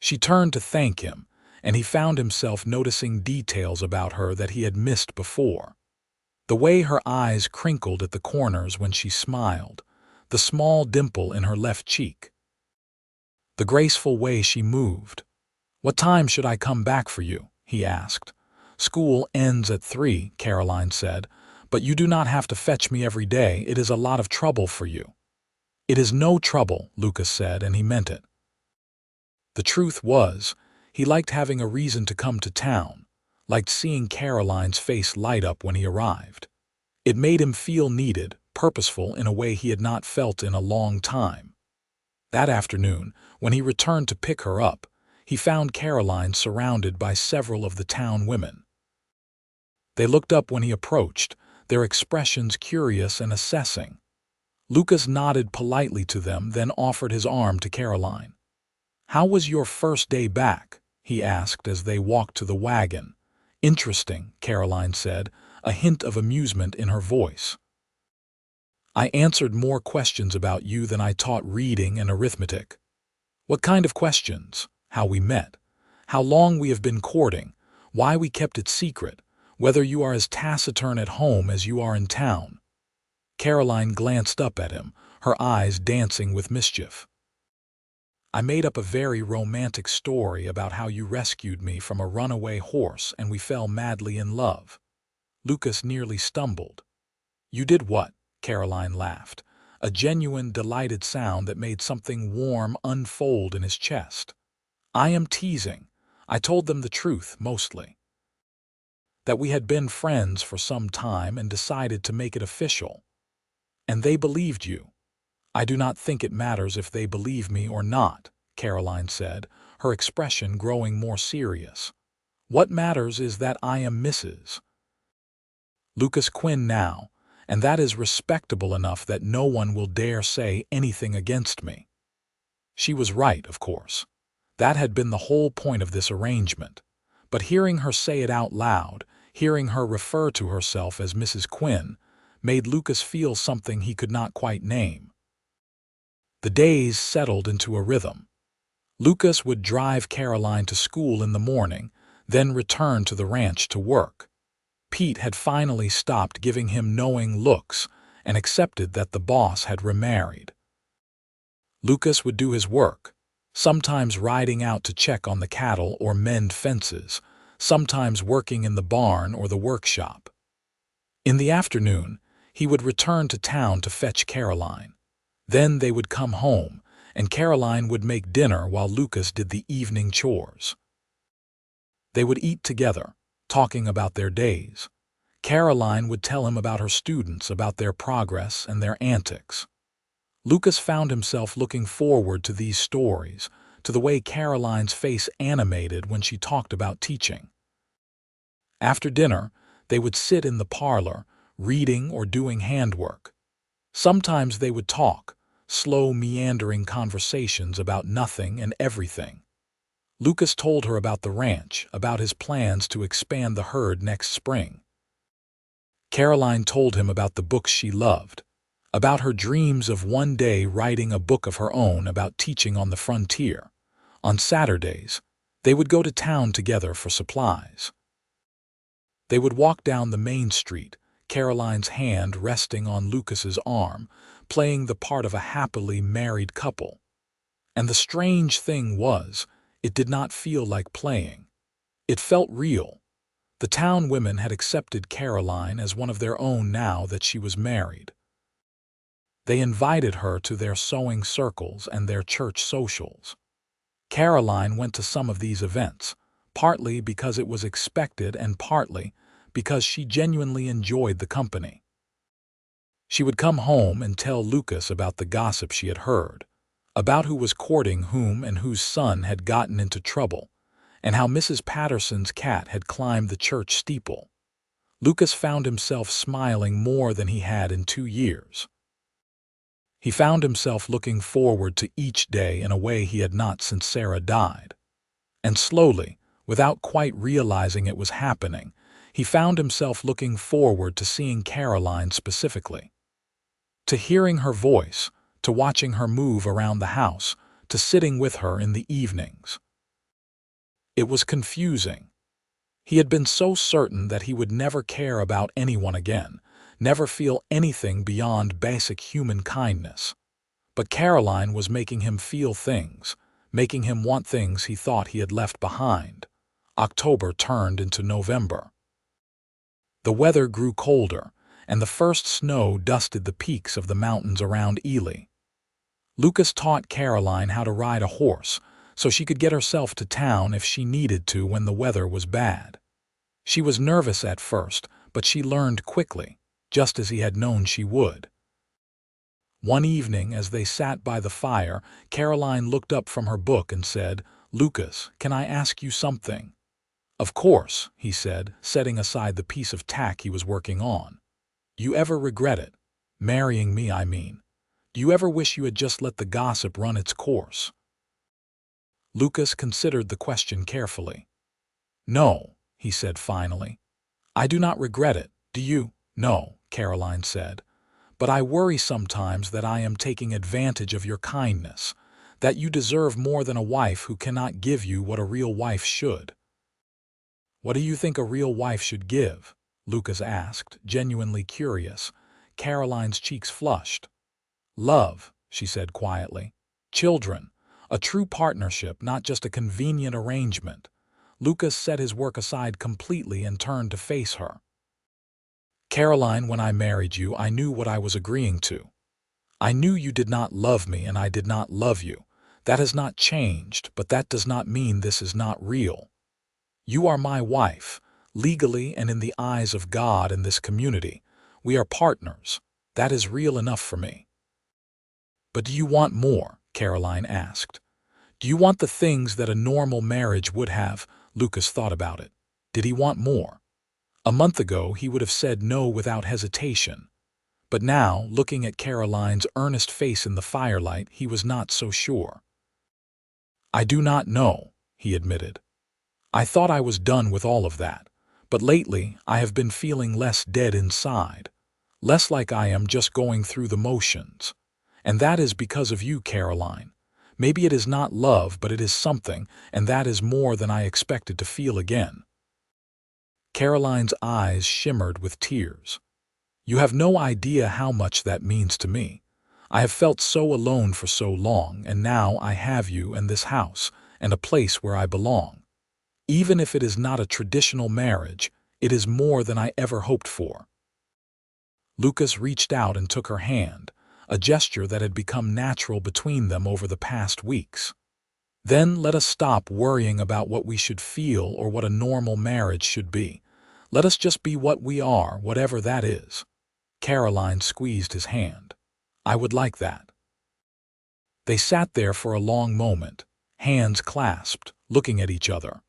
She turned to thank him, and he found himself noticing details about her that he had missed before. The way her eyes crinkled at the corners when she smiled, the small dimple in her left cheek, the graceful way she moved. "What time should I come back for you?" he asked. "School ends at 3, Caroline said, "but you do not have to fetch me every day. It is a lot of trouble for you." "It is no trouble," Lucas said, and he meant it. The truth was, he liked having a reason to come to town, liked seeing Caroline's face light up when he arrived. It made him feel needed, purposeful in a way he had not felt in a long time. That afternoon, when he returned to pick her up, he found Caroline surrounded by several of the town women. They looked up when he approached, their expressions curious and assessing. Lucas nodded politely to them, then offered his arm to Caroline. "How was your first day back?" he asked as they walked to the wagon. Interesting, Caroline said, a hint of amusement in her voice. I answered more questions about you than I taught reading and arithmetic. What kind of questions? How we met, how long we have been courting, why we kept it secret, whether you are as taciturn at home as you are in town. Caroline glanced up at him, her eyes dancing with mischief. I made up a very romantic story about how you rescued me from a runaway horse and we fell madly in love. Lucas nearly stumbled. You did what? Caroline laughed, a genuine, delighted sound that made something warm unfold in his chest. I am teasing. I told them the truth, mostly. That we had been friends for some time and decided to make it official. And they believed you. I do not think it matters if they believe me or not, Caroline said, her expression growing more serious. What matters is that I am Mrs. Lucas Quinn now, and that is respectable enough that no one will dare say anything against me. She was right, of course. That had been the whole point of this arrangement. But hearing her say it out loud, hearing her refer to herself as Mrs. Quinn, made Lucas feel something he could not quite name. The days settled into a rhythm. Lucas would drive Caroline to school in the morning, then return to the ranch to work. Pete had finally stopped giving him knowing looks and accepted that the boss had remarried. Lucas would do his work, sometimes riding out to check on the cattle or mend fences, sometimes working in the barn or the workshop. In the afternoon, he would return to town to fetch Caroline. Then they would come home, and Caroline would make dinner while Lucas did the evening chores. They would eat together, talking about their days. Caroline would tell him about her students, about their progress and their antics. Lucas found himself looking forward to these stories, to the way Caroline's face animated when she talked about teaching. After dinner, they would sit in the parlor, reading or doing handwork. Sometimes they would talk, slow, meandering conversations about nothing and everything. Lucas told her about the ranch, about his plans to expand the herd next spring. Caroline told him about the books she loved, about her dreams of one day writing a book of her own about teaching on the frontier. On Saturdays, they would go to town together for supplies. They would walk down the main street, Caroline's hand resting on Lucas's arm, playing the part of a happily married couple. And the strange thing was, it did not feel like playing. It felt real. The town women had accepted Caroline as one of their own now that she was married. They invited her to their sewing circles and their church socials. Caroline went to some of these events, partly because it was expected and partly because she genuinely enjoyed the company. She would come home and tell Lucas about the gossip she had heard, about who was courting whom and whose son had gotten into trouble, and how Mrs. Patterson's cat had climbed the church steeple. Lucas found himself smiling more than he had in 2 years. He found himself looking forward to each day in a way he had not since Sarah died. And slowly, without quite realizing it was happening, he found himself looking forward to seeing Caroline specifically. To hearing her voice, to watching her move around the house, to sitting with her in the evenings. It was confusing. He had been so certain that he would never care about anyone again, never feel anything beyond basic human kindness. But Caroline was making him feel things, making him want things he thought he had left behind. October turned into November. The weather grew colder, and the first snow dusted the peaks of the mountains around Ely. Lucas taught Caroline how to ride a horse, so she could get herself to town if she needed to when the weather was bad. She was nervous at first, but she learned quickly, just as he had known she would. One evening, as they sat by the fire, Caroline looked up from her book and said, "Lucas, can I ask you something?" "Of course," he said, setting aside the piece of tack he was working on. "You ever regret it? Marrying me, I mean. Do you ever wish you had just let the gossip run its course?" Lucas considered the question carefully. "No," he said finally. "I do not regret it. Do you?" "No," Caroline said. "But I worry sometimes that I am taking advantage of your kindness, that you deserve more than a wife who cannot give you what a real wife should." "What do you think a real wife should give?" Lucas asked, genuinely curious. Caroline's cheeks flushed. "Love," she said quietly. "Children. A true partnership, not just a convenient arrangement." Lucas set his work aside completely and turned to face her. "Caroline, when I married you, I knew what I was agreeing to. I knew you did not love me and I did not love you. That has not changed, but that does not mean this is not real. You are my wife, legally and in the eyes of God and this community. We are partners. That is real enough for me." "But do you want more?" Caroline asked. "Do you want the things that a normal marriage would have?" Lucas thought about it. Did he want more? A month ago he would have said no without hesitation. But now, looking at Caroline's earnest face in the firelight, he was not so sure. "I do not know," he admitted. "I thought I was done with all of that, but lately I have been feeling less dead inside, less like I am just going through the motions. And that is because of you, Caroline. Maybe it is not love, but it is something, and that is more than I expected to feel again." Caroline's eyes shimmered with tears. "You have no idea how much that means to me. I have felt so alone for so long, and now I have you and this house, and a place where I belong. Even if it is not a traditional marriage, it is more than I ever hoped for." Lucas reached out and took her hand, a gesture that had become natural between them over the past weeks. "Then let us stop worrying about what we should feel or what a normal marriage should be. Let us just be what we are, whatever that is." Caroline squeezed his hand. "I would like that." They sat there for a long moment, hands clasped, looking at each other.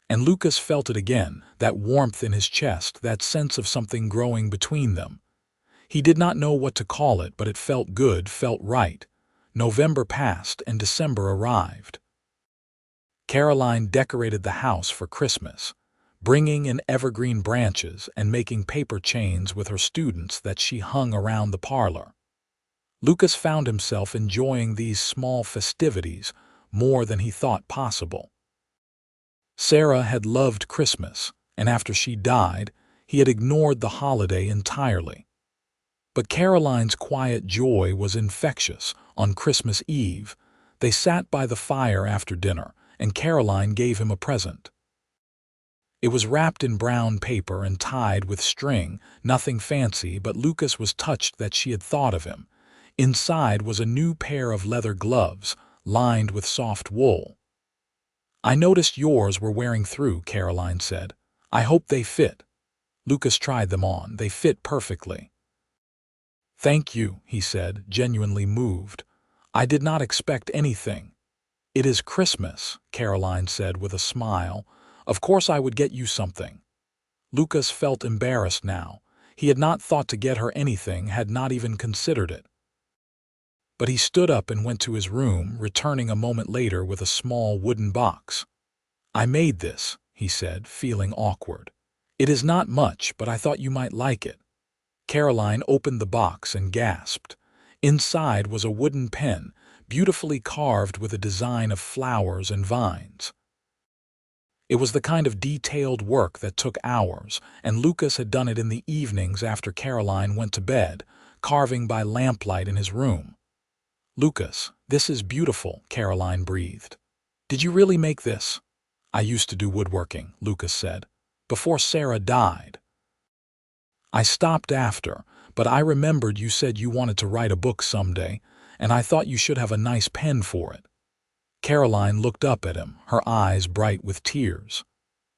And Lucas felt it again, that warmth in his chest, that sense of something growing between them. He did not know what to call it, but it felt good, felt right. November passed and December arrived. Caroline decorated the house for Christmas, bringing in evergreen branches and making paper chains with her students that she hung around the parlor. Lucas found himself enjoying these small festivities more than he thought possible. Sarah had loved Christmas, and after she died, he had ignored the holiday entirely. But Caroline's quiet joy was infectious. On Christmas Eve, they sat by the fire after dinner, and Caroline gave him a present. It was wrapped in brown paper and tied with string, nothing fancy, but Lucas was touched that she had thought of him. Inside was a new pair of leather gloves, lined with soft wool. "I noticed yours were wearing through," Caroline said. "I hope they fit." Lucas tried them on. They fit perfectly. "Thank you," he said, genuinely moved. "I did not expect anything." "It is Christmas," Caroline said with a smile. "Of course I would get you something." Lucas felt embarrassed now. He had not thought to get her anything, had not even considered it. But he stood up and went to his room, returning a moment later with a small wooden box. "I made this," he said, feeling awkward. "It is not much, but I thought you might like it." Caroline opened the box and gasped. Inside was a wooden pen, beautifully carved with a design of flowers and vines. It was the kind of detailed work that took hours, and Lucas had done it in the evenings after Caroline went to bed, carving by lamplight in his room. "Lucas, this is beautiful," Caroline breathed. "Did you really make this?" "I used to do woodworking," Lucas said, "before Sarah died. I stopped after, but I remembered you said you wanted to write a book someday, and I thought you should have a nice pen for it." Caroline looked up at him, her eyes bright with tears.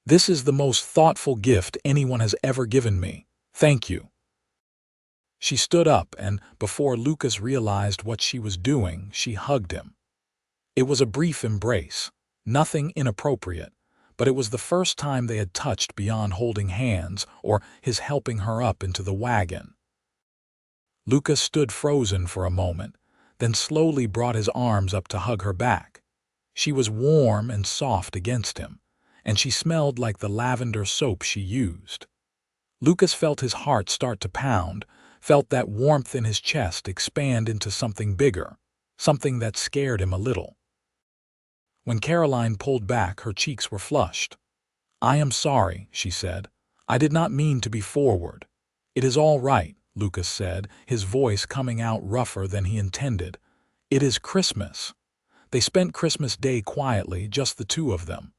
"This is the most thoughtful gift anyone has ever given me. Thank you." She stood up and, before Lucas realized what she was doing, she hugged him. It was a brief embrace, nothing inappropriate, but it was the first time they had touched beyond holding hands or his helping her up into the wagon. Lucas stood frozen for a moment, then slowly brought his arms up to hug her back. She was warm and soft against him, and she smelled like the lavender soap she used. Lucas felt his heart start to pound, felt that warmth in his chest expand into something bigger, something that scared him a little. When Caroline pulled back, her cheeks were flushed. "I am sorry," she said. "I did not mean to be forward." "It is all right," Lucas said, his voice coming out rougher than he intended. "It is Christmas." They spent Christmas Day quietly, just the two of them.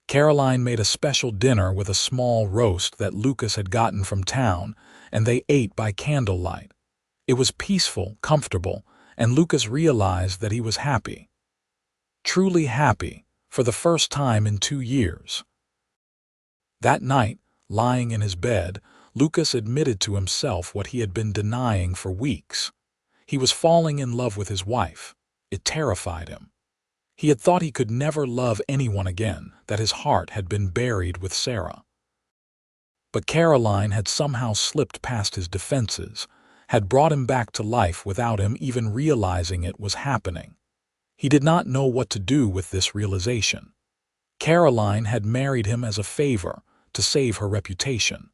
Caroline made a special dinner with a small roast that Lucas had gotten from town, and they ate by candlelight. It was peaceful, comfortable, and Lucas realized that he was happy. Truly happy, for the first time in 2 years. That night, lying in his bed, Lucas admitted to himself what he had been denying for weeks. He was falling in love with his wife. It terrified him. He had thought he could never love anyone again, that his heart had been buried with Sarah. But Caroline had somehow slipped past his defenses, had brought him back to life without him even realizing it was happening. He did not know what to do with this realization. Caroline had married him as a favor, to save her reputation.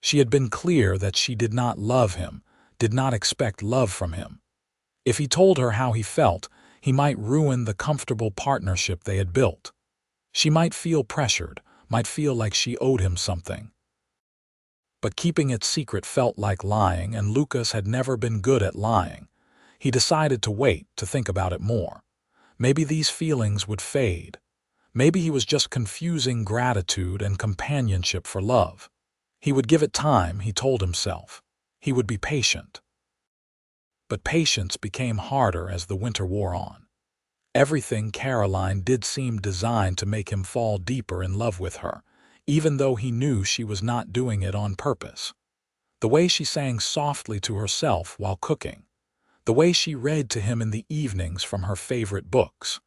She had been clear that she did not love him, did not expect love from him. If he told her how he felt, he might ruin the comfortable partnership they had built. She might feel pressured, might feel like she owed him something. But keeping it secret felt like lying, and Lucas had never been good at lying. He decided to wait, to think about it more. Maybe these feelings would fade. Maybe he was just confusing gratitude and companionship for love. He would give it time, he told himself. He would be patient. But patience became harder as the winter wore on. Everything Caroline did seemed designed to make him fall deeper in love with her, even though he knew she was not doing it on purpose. The way she sang softly to herself while cooking. The way she read to him in the evenings from her favorite books.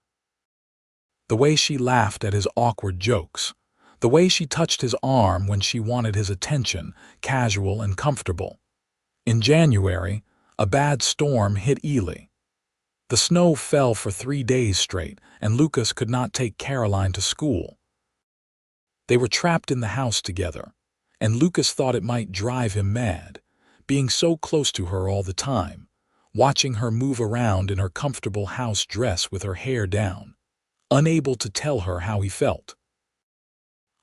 The way she laughed at his awkward jokes. The way she touched his arm when she wanted his attention, casual and comfortable. In January, a bad storm hit Ely. The snow fell for 3 days straight, and Lucas could not take Caroline to school. They were trapped in the house together, and Lucas thought it might drive him mad, being so close to her all the time, watching her move around in her comfortable house dress with her hair down, unable to tell her how he felt.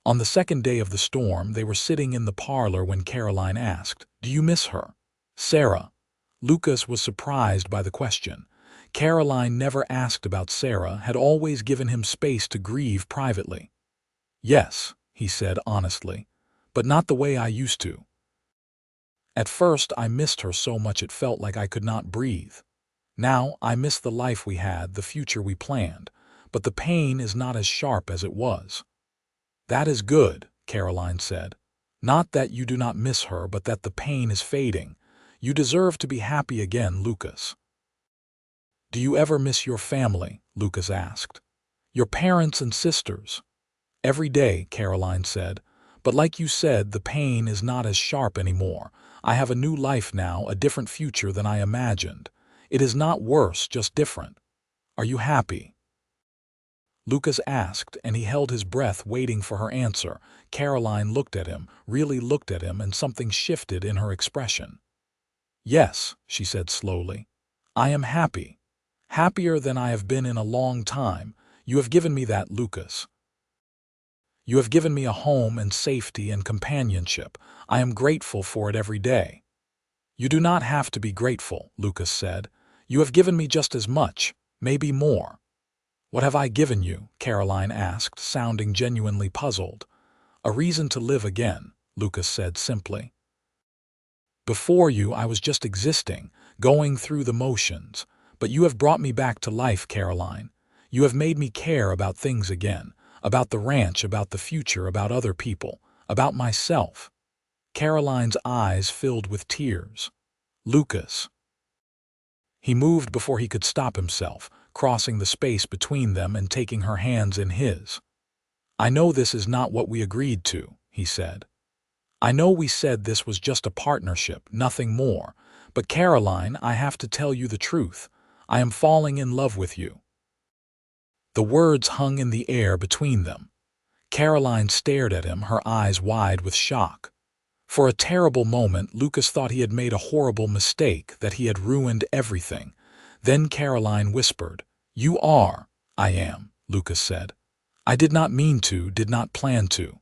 On the second day of the storm, they were sitting in the parlor when Caroline asked, "Do you miss her, Sarah?" Lucas was surprised by the question. Caroline never asked about Sarah, had always given him space to grieve privately. "Yes," he said honestly, "but not the way I used to. At first I missed her so much it felt like I could not breathe. Now I miss the life we had, the future we planned, but the pain is not as sharp as it was." "That is good," Caroline said. "Not that you do not miss her, but that the pain is fading. You deserve to be happy again, Lucas." "Do you ever miss your family?" Lucas asked. "Your parents and sisters?" "Every day," Caroline said. "But like you said, the pain is not as sharp anymore. I have a new life now, a different future than I imagined. It is not worse, just different. Are you happy?" Lucas asked, and he held his breath waiting for her answer. Caroline looked at him, really looked at him, and something shifted in her expression. "Yes," she said slowly. "I am happy. Happier than I have been in a long time. You have given me that, Lucas. You have given me a home and safety and companionship. I am grateful for it every day." "You do not have to be grateful," Lucas said. "You have given me just as much, maybe more." "What have I given you?" Caroline asked, sounding genuinely puzzled. "A reason to live again," Lucas said simply. "Before you, I was just existing, going through the motions. But you have brought me back to life, Caroline. You have made me care about things again, about the ranch, about the future, about other people, about myself." Caroline's eyes filled with tears. "Lucas." He moved before he could stop himself, crossing the space between them and taking her hands in his. "I know this is not what we agreed to," he said. "I know we said this was just a partnership, nothing more. But Caroline, I have to tell you the truth. I am falling in love with you." The words hung in the air between them. Caroline stared at him, her eyes wide with shock. For a terrible moment, Lucas thought he had made a horrible mistake, that he had ruined everything. Then Caroline whispered, "You are." "I am," Lucas said. "I did not mean to, did not plan to.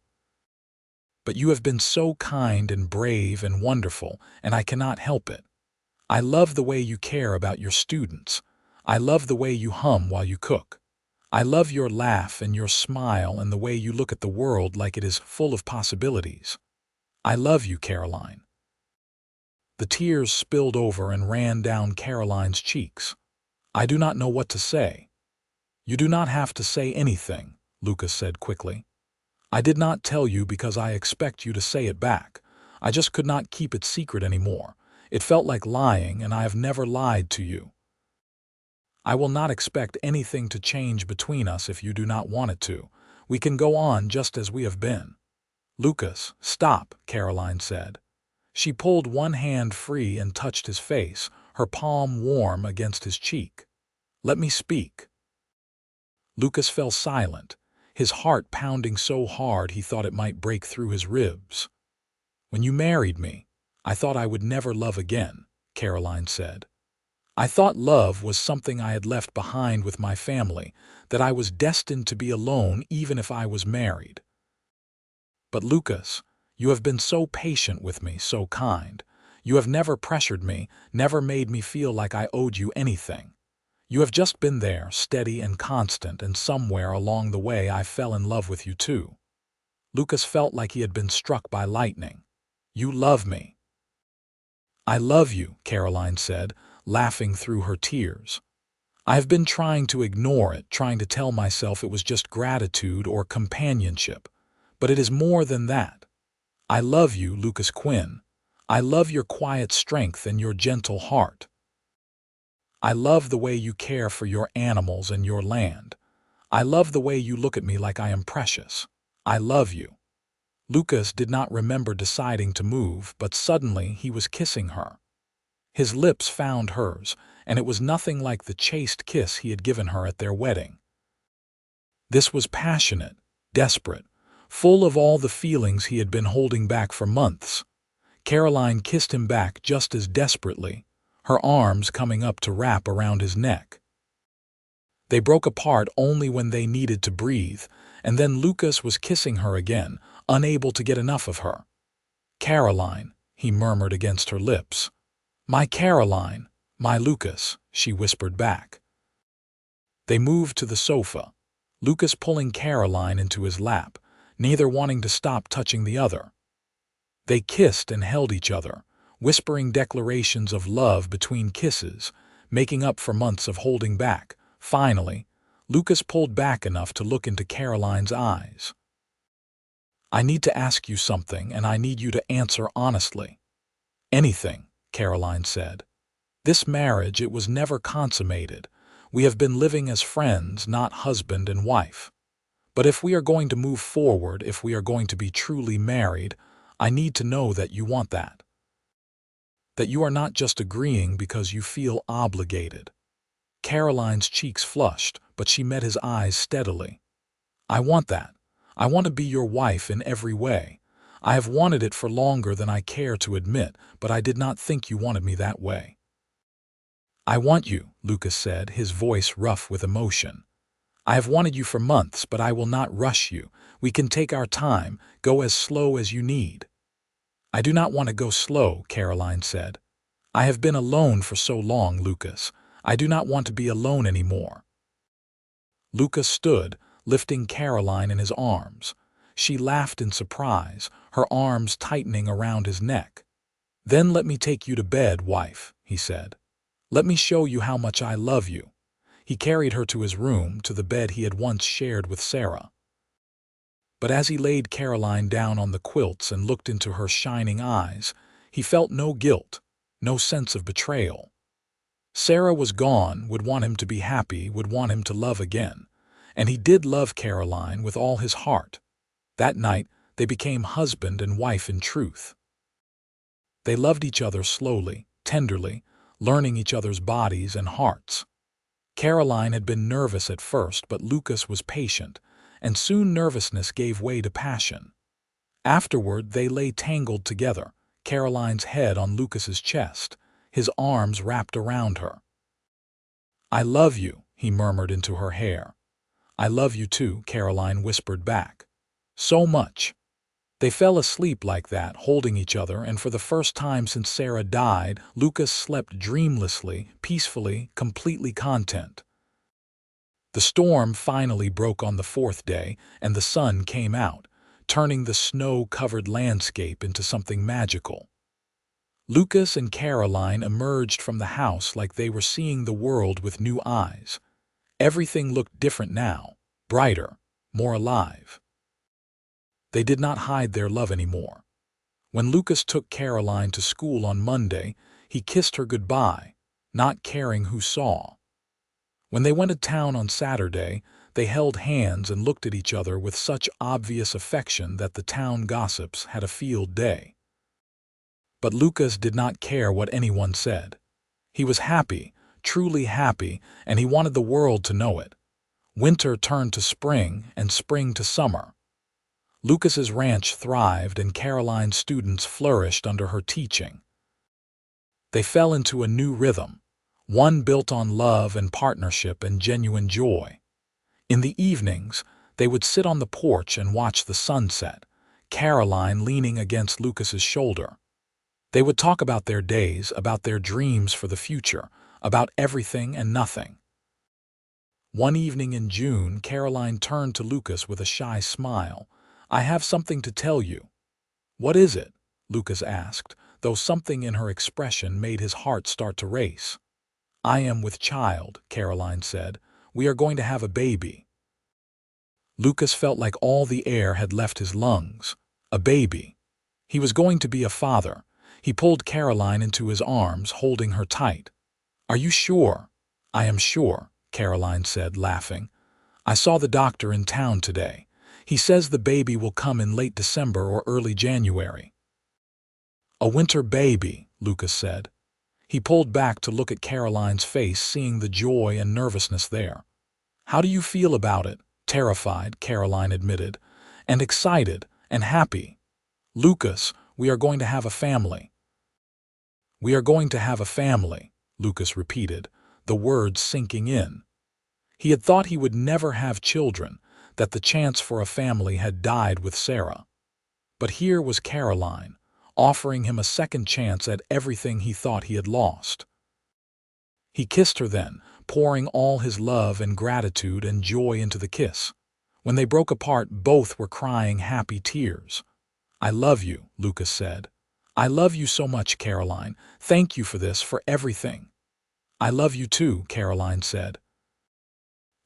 But you have been so kind and brave and wonderful, and I cannot help it. I love the way you care about your students. I love the way you hum while you cook. I love your laugh and your smile and the way you look at the world like it is full of possibilities. I love you, Caroline." The tears spilled over and ran down Caroline's cheeks. "I do not know what to say." "You do not have to say anything," Lucas said quickly. "I did not tell you because I expect you to say it back. I just could not keep it secret anymore. It felt like lying, and I have never lied to you. I will not expect anything to change between us if you do not want it to. We can go on just as we have been." "Lucas, stop," Caroline said. She pulled one hand free and touched his face, her palm warm against his cheek. "Let me speak." Lucas fell silent, his heart pounding so hard he thought it might break through his ribs. "When you married me, I thought I would never love again," Caroline said. "I thought love was something I had left behind with my family, that I was destined to be alone even if I was married. But Lucas, you have been so patient with me, so kind. You have never pressured me, never made me feel like I owed you anything. You have just been there, steady and constant, and somewhere along the way I fell in love with you too." Lucas felt like he had been struck by lightning. "You love me." "I love you," Caroline said, laughing through her tears. "I have been trying to ignore it, trying to tell myself it was just gratitude or companionship. But it is more than that. I love you, Lucas Quinn. I love your quiet strength and your gentle heart. I love the way you care for your animals and your land. I love the way you look at me like I am precious. I love you." Lucas did not remember deciding to move, but suddenly he was kissing her. His lips found hers, and it was nothing like the chaste kiss he had given her at their wedding. This was passionate, desperate, full of all the feelings he had been holding back for months. Caroline kissed him back just as desperately, her arms coming up to wrap around his neck. They broke apart only when they needed to breathe, and then Lucas was kissing her again, unable to get enough of her. "Caroline," he murmured against her lips. "My Caroline, my Lucas," she whispered back. They moved to the sofa, Lucas pulling Caroline into his lap, neither wanting to stop touching the other. They kissed and held each other, whispering declarations of love between kisses, making up for months of holding back. Finally, Lucas pulled back enough to look into Caroline's eyes. "I need to ask you something, and I need you to answer honestly." "Anything," Caroline said. "This marriage, it was never consummated. We have been living as friends, not husband and wife. But if we are going to move forward, if we are going to be truly married, I need to know that you want that. That you are not just agreeing because you feel obligated." Caroline's cheeks flushed, but she met his eyes steadily. "I want that. I want to be your wife in every way. I have wanted it for longer than I care to admit, but I did not think you wanted me that way." "I want you," Lucas said, his voice rough with emotion. "I have wanted you for months, but I will not rush you. We can take our time, go as slow as you need." "I do not want to go slow," Caroline said. "I have been alone for so long, Lucas. I do not want to be alone anymore." Lucas stood, lifting Caroline in his arms. She laughed in surprise, her arms tightening around his neck. "Then let me take you to bed, wife," he said. "Let me show you how much I love you." He carried her to his room, to the bed he had once shared with Sarah. But as he laid Caroline down on the quilts and looked into her shining eyes, he felt no guilt, no sense of betrayal. Sarah was gone, would want him to be happy, would want him to love again. And he did love Caroline with all his heart. That night, they became husband and wife in truth. They loved each other slowly, tenderly, learning each other's bodies and hearts. Caroline had been nervous at first, but Lucas was patient, and soon nervousness gave way to passion. Afterward, they lay tangled together, Caroline's head on Lucas's chest, his arms wrapped around her. "I love you," he murmured into her hair. "I love you too," Caroline whispered back. "So much." They fell asleep like that, holding each other, and for the first time since Sarah died, Lucas slept dreamlessly, peacefully, completely content. The storm finally broke on the fourth day, and the sun came out, turning the snow-covered landscape into something magical. Lucas and Caroline emerged from the house like they were seeing the world with new eyes. Everything looked different now, brighter, more alive. They did not hide their love anymore. When Lucas took Caroline to school on Monday, he kissed her goodbye, not caring who saw. When they went to town on Saturday, they held hands and looked at each other with such obvious affection that the town gossips had a field day. But Lucas did not care what anyone said. He was happy, truly happy, and he wanted the world to know it. Winter turned to spring, and spring to summer. Lucas's ranch thrived, and Caroline's students flourished under her teaching. They fell into a new rhythm, one built on love and partnership and genuine joy. In the evenings, they would sit on the porch and watch the sunset, Caroline leaning against Lucas's shoulder. They would talk about their days, about their dreams for the future, about everything and nothing. One evening in June, Caroline turned to Lucas with a shy smile. "I have something to tell you." "What is it?" Lucas asked, though something in her expression made his heart start to race. "I am with child," Caroline said. "We are going to have a baby." Lucas felt like all the air had left his lungs. A baby. He was going to be a father. He pulled Caroline into his arms, holding her tight. "Are you sure?" "I am sure," Caroline said, laughing. "I saw the doctor in town today. He says the baby will come in late December or early January." "A winter baby," Lucas said. He pulled back to look at Caroline's face, seeing the joy and nervousness there. "How do you feel about it?" "Terrified," Caroline admitted, "and excited, and happy." "Lucas, we are going to have a family." "We are going to have a family," Lucas repeated, the words sinking in. He had thought he would never have children, that the chance for a family had died with Sarah. But here was Caroline, offering him a second chance at everything he thought he had lost. He kissed her then, pouring all his love and gratitude and joy into the kiss. When they broke apart, both were crying happy tears. "I love you," Lucas said. "I love you so much, Caroline. Thank you for this, for everything." "I love you too," Caroline said.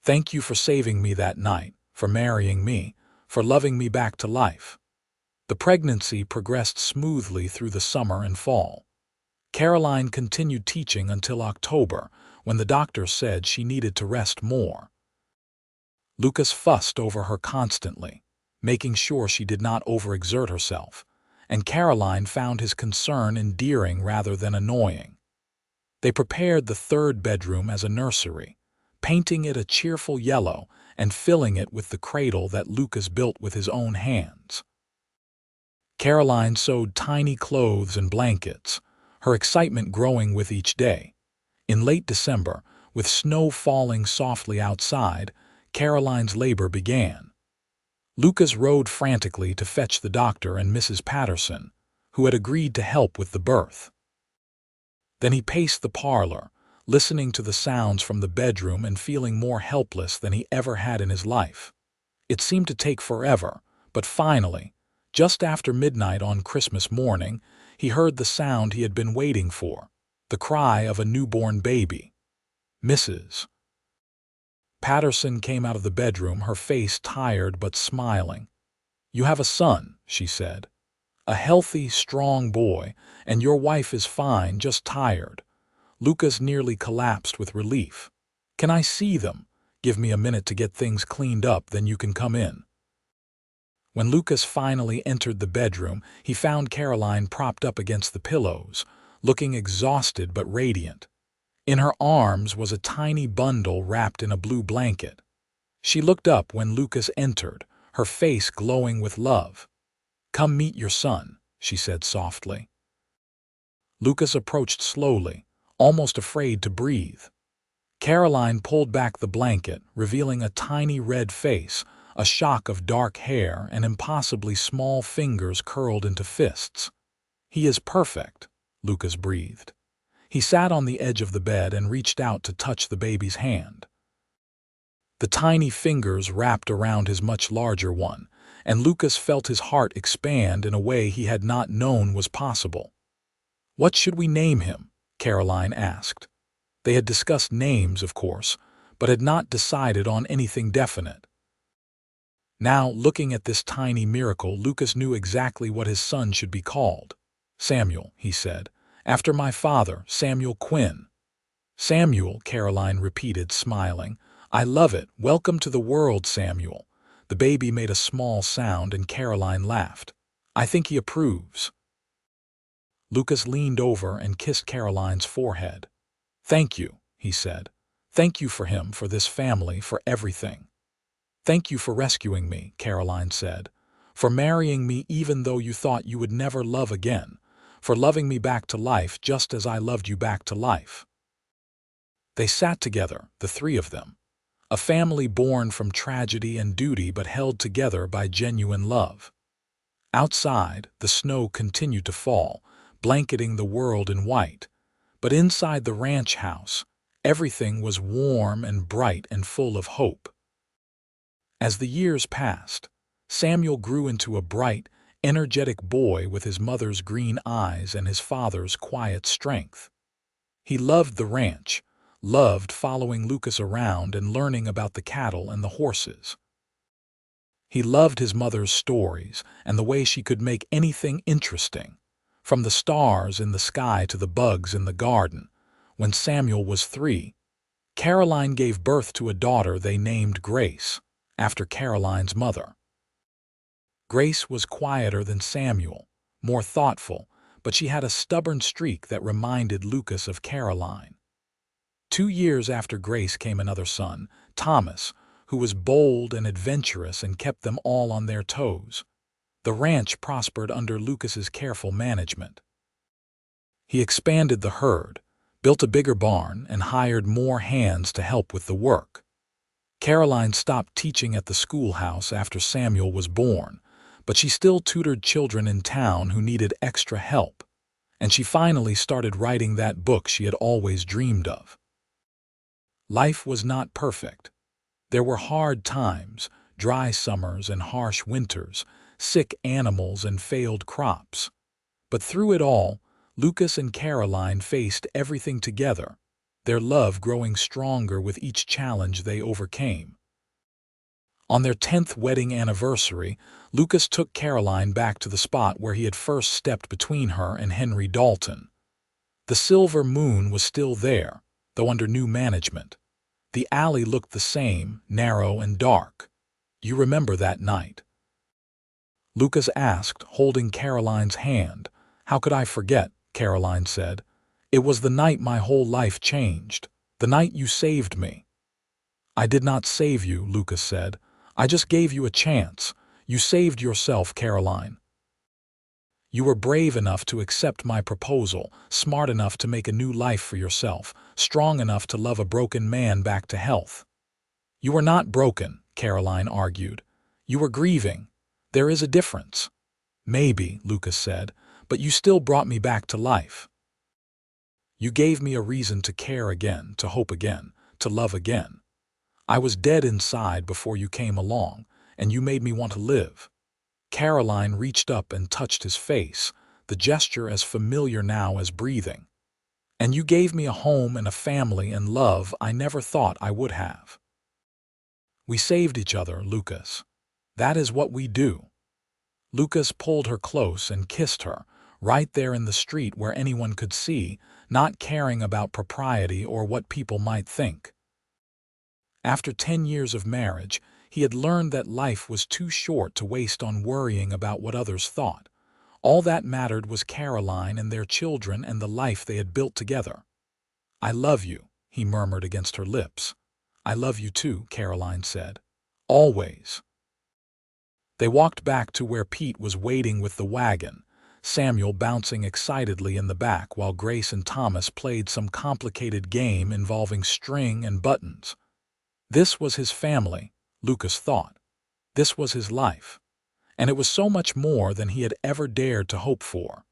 "Thank you for saving me that night, for marrying me, for loving me back to life." The pregnancy progressed smoothly through the summer and fall. Caroline continued teaching until October, when the doctor said she needed to rest more. Lucas fussed over her constantly, making sure she did not overexert herself, and Caroline found his concern endearing rather than annoying. They prepared the third bedroom as a nursery, painting it a cheerful yellow and filling it with the cradle that Lucas built with his own hands. Caroline sewed tiny clothes and blankets, her excitement growing with each day. In late December, with snow falling softly outside, Caroline's labor began. Lucas rode frantically to fetch the doctor and Mrs. Patterson, who had agreed to help with the birth. Then he paced the parlor, listening to the sounds from the bedroom and feeling more helpless than he ever had in his life. It seemed to take forever, but finally, just after midnight on Christmas morning, he heard the sound he had been waiting for, the cry of a newborn baby. Mrs. Patterson came out of the bedroom, her face tired but smiling. "You have a son," she said. "A healthy, strong boy, and your wife is fine, just tired." Lucas nearly collapsed with relief. "Can I see them? Give me a minute to get things cleaned up, then you can come in." When Lucas finally entered the bedroom, he found Caroline propped up against the pillows, looking exhausted but radiant. In her arms was a tiny bundle wrapped in a blue blanket. She looked up when Lucas entered, her face glowing with love. "Come meet your son," she said softly. Lucas approached slowly, almost afraid to breathe. Caroline pulled back the blanket, revealing a tiny red face, a shock of dark hair, and impossibly small fingers curled into fists. "He is perfect," Lucas breathed. He sat on the edge of the bed and reached out to touch the baby's hand. The tiny fingers wrapped around his much larger one, and Lucas felt his heart expand in a way he had not known was possible. "What should we name him?" Caroline asked. They had discussed names, of course, but had not decided on anything definite. Now, looking at this tiny miracle, Lucas knew exactly what his son should be called. "Samuel," he said, "after my father, Samuel Quinn." "Samuel," Caroline repeated, smiling. "I love it. Welcome to the world, Samuel." The baby made a small sound and Caroline laughed. "I think he approves." Lucas leaned over and kissed Caroline's forehead. "Thank you," he said. "Thank you for him, for this family, for everything." "Thank you for rescuing me," Caroline said. "For marrying me even though you thought you would never love again. For loving me back to life just as I loved you back to life." They sat together, the three of them. A family born from tragedy and duty but held together by genuine love. Outside, the snow continued to fall, blanketing the world in white. But inside the ranch house, everything was warm and bright and full of hope. As the years passed, Samuel grew into a bright, energetic boy with his mother's green eyes and his father's quiet strength. He loved the ranch, loved following Lucas around and learning about the cattle and the horses. He loved his mother's stories and the way she could make anything interesting, from the stars in the sky to the bugs in the garden. When Samuel was 3, Caroline gave birth to a daughter they named Grace, after Caroline's mother. Grace was quieter than Samuel, more thoughtful, but she had a stubborn streak that reminded Lucas of Caroline. 2 years after Grace came another son, Thomas, who was bold and adventurous and kept them all on their toes. The ranch prospered under Lucas's careful management. He expanded the herd, built a bigger barn, and hired more hands to help with the work. Caroline stopped teaching at the schoolhouse after Samuel was born, but she still tutored children in town who needed extra help, and she finally started writing that book she had always dreamed of. Life was not perfect. There were hard times, dry summers and harsh winters, sick animals and failed crops. But through it all, Lucas and Caroline faced everything together, their love growing stronger with each challenge they overcame. On their 10th wedding anniversary, Lucas took Caroline back to the spot where he had first stepped between her and Henry Dalton. The silver moon was still there, though under new management. The alley looked the same, narrow and dark. "You remember that night?" Lucas asked, holding Caroline's hand. "How could I forget?" Caroline said. "It was the night my whole life changed, the night you saved me." "I did not save you," Lucas said. "I just gave you a chance. You saved yourself, Caroline. You were brave enough to accept my proposal, smart enough to make a new life for yourself, strong enough to love a broken man back to health." "You were not broken," Caroline argued. "You were grieving. There is a difference." "Maybe," Lucas said, "but you still brought me back to life. You gave me a reason to care again, to hope again, to love again. I was dead inside before you came along, and you made me want to live." Caroline reached up and touched his face, the gesture as familiar now as breathing. "And you gave me a home and a family and love I never thought I would have. We saved each other, Lucas. That is what we do." Lucas pulled her close and kissed her, right there in the street where anyone could see, not caring about propriety or what people might think. After 10 years of marriage, he had learned that life was too short to waste on worrying about what others thought. All that mattered was Caroline and their children and the life they had built together. "I love you," he murmured against her lips. "I love you too," Caroline said. "Always." They walked back to where Pete was waiting with the wagon, Samuel bouncing excitedly in the back while Grace and Thomas played some complicated game involving string and buttons. This was his family, Lucas thought. This was his life. And it was so much more than he had ever dared to hope for.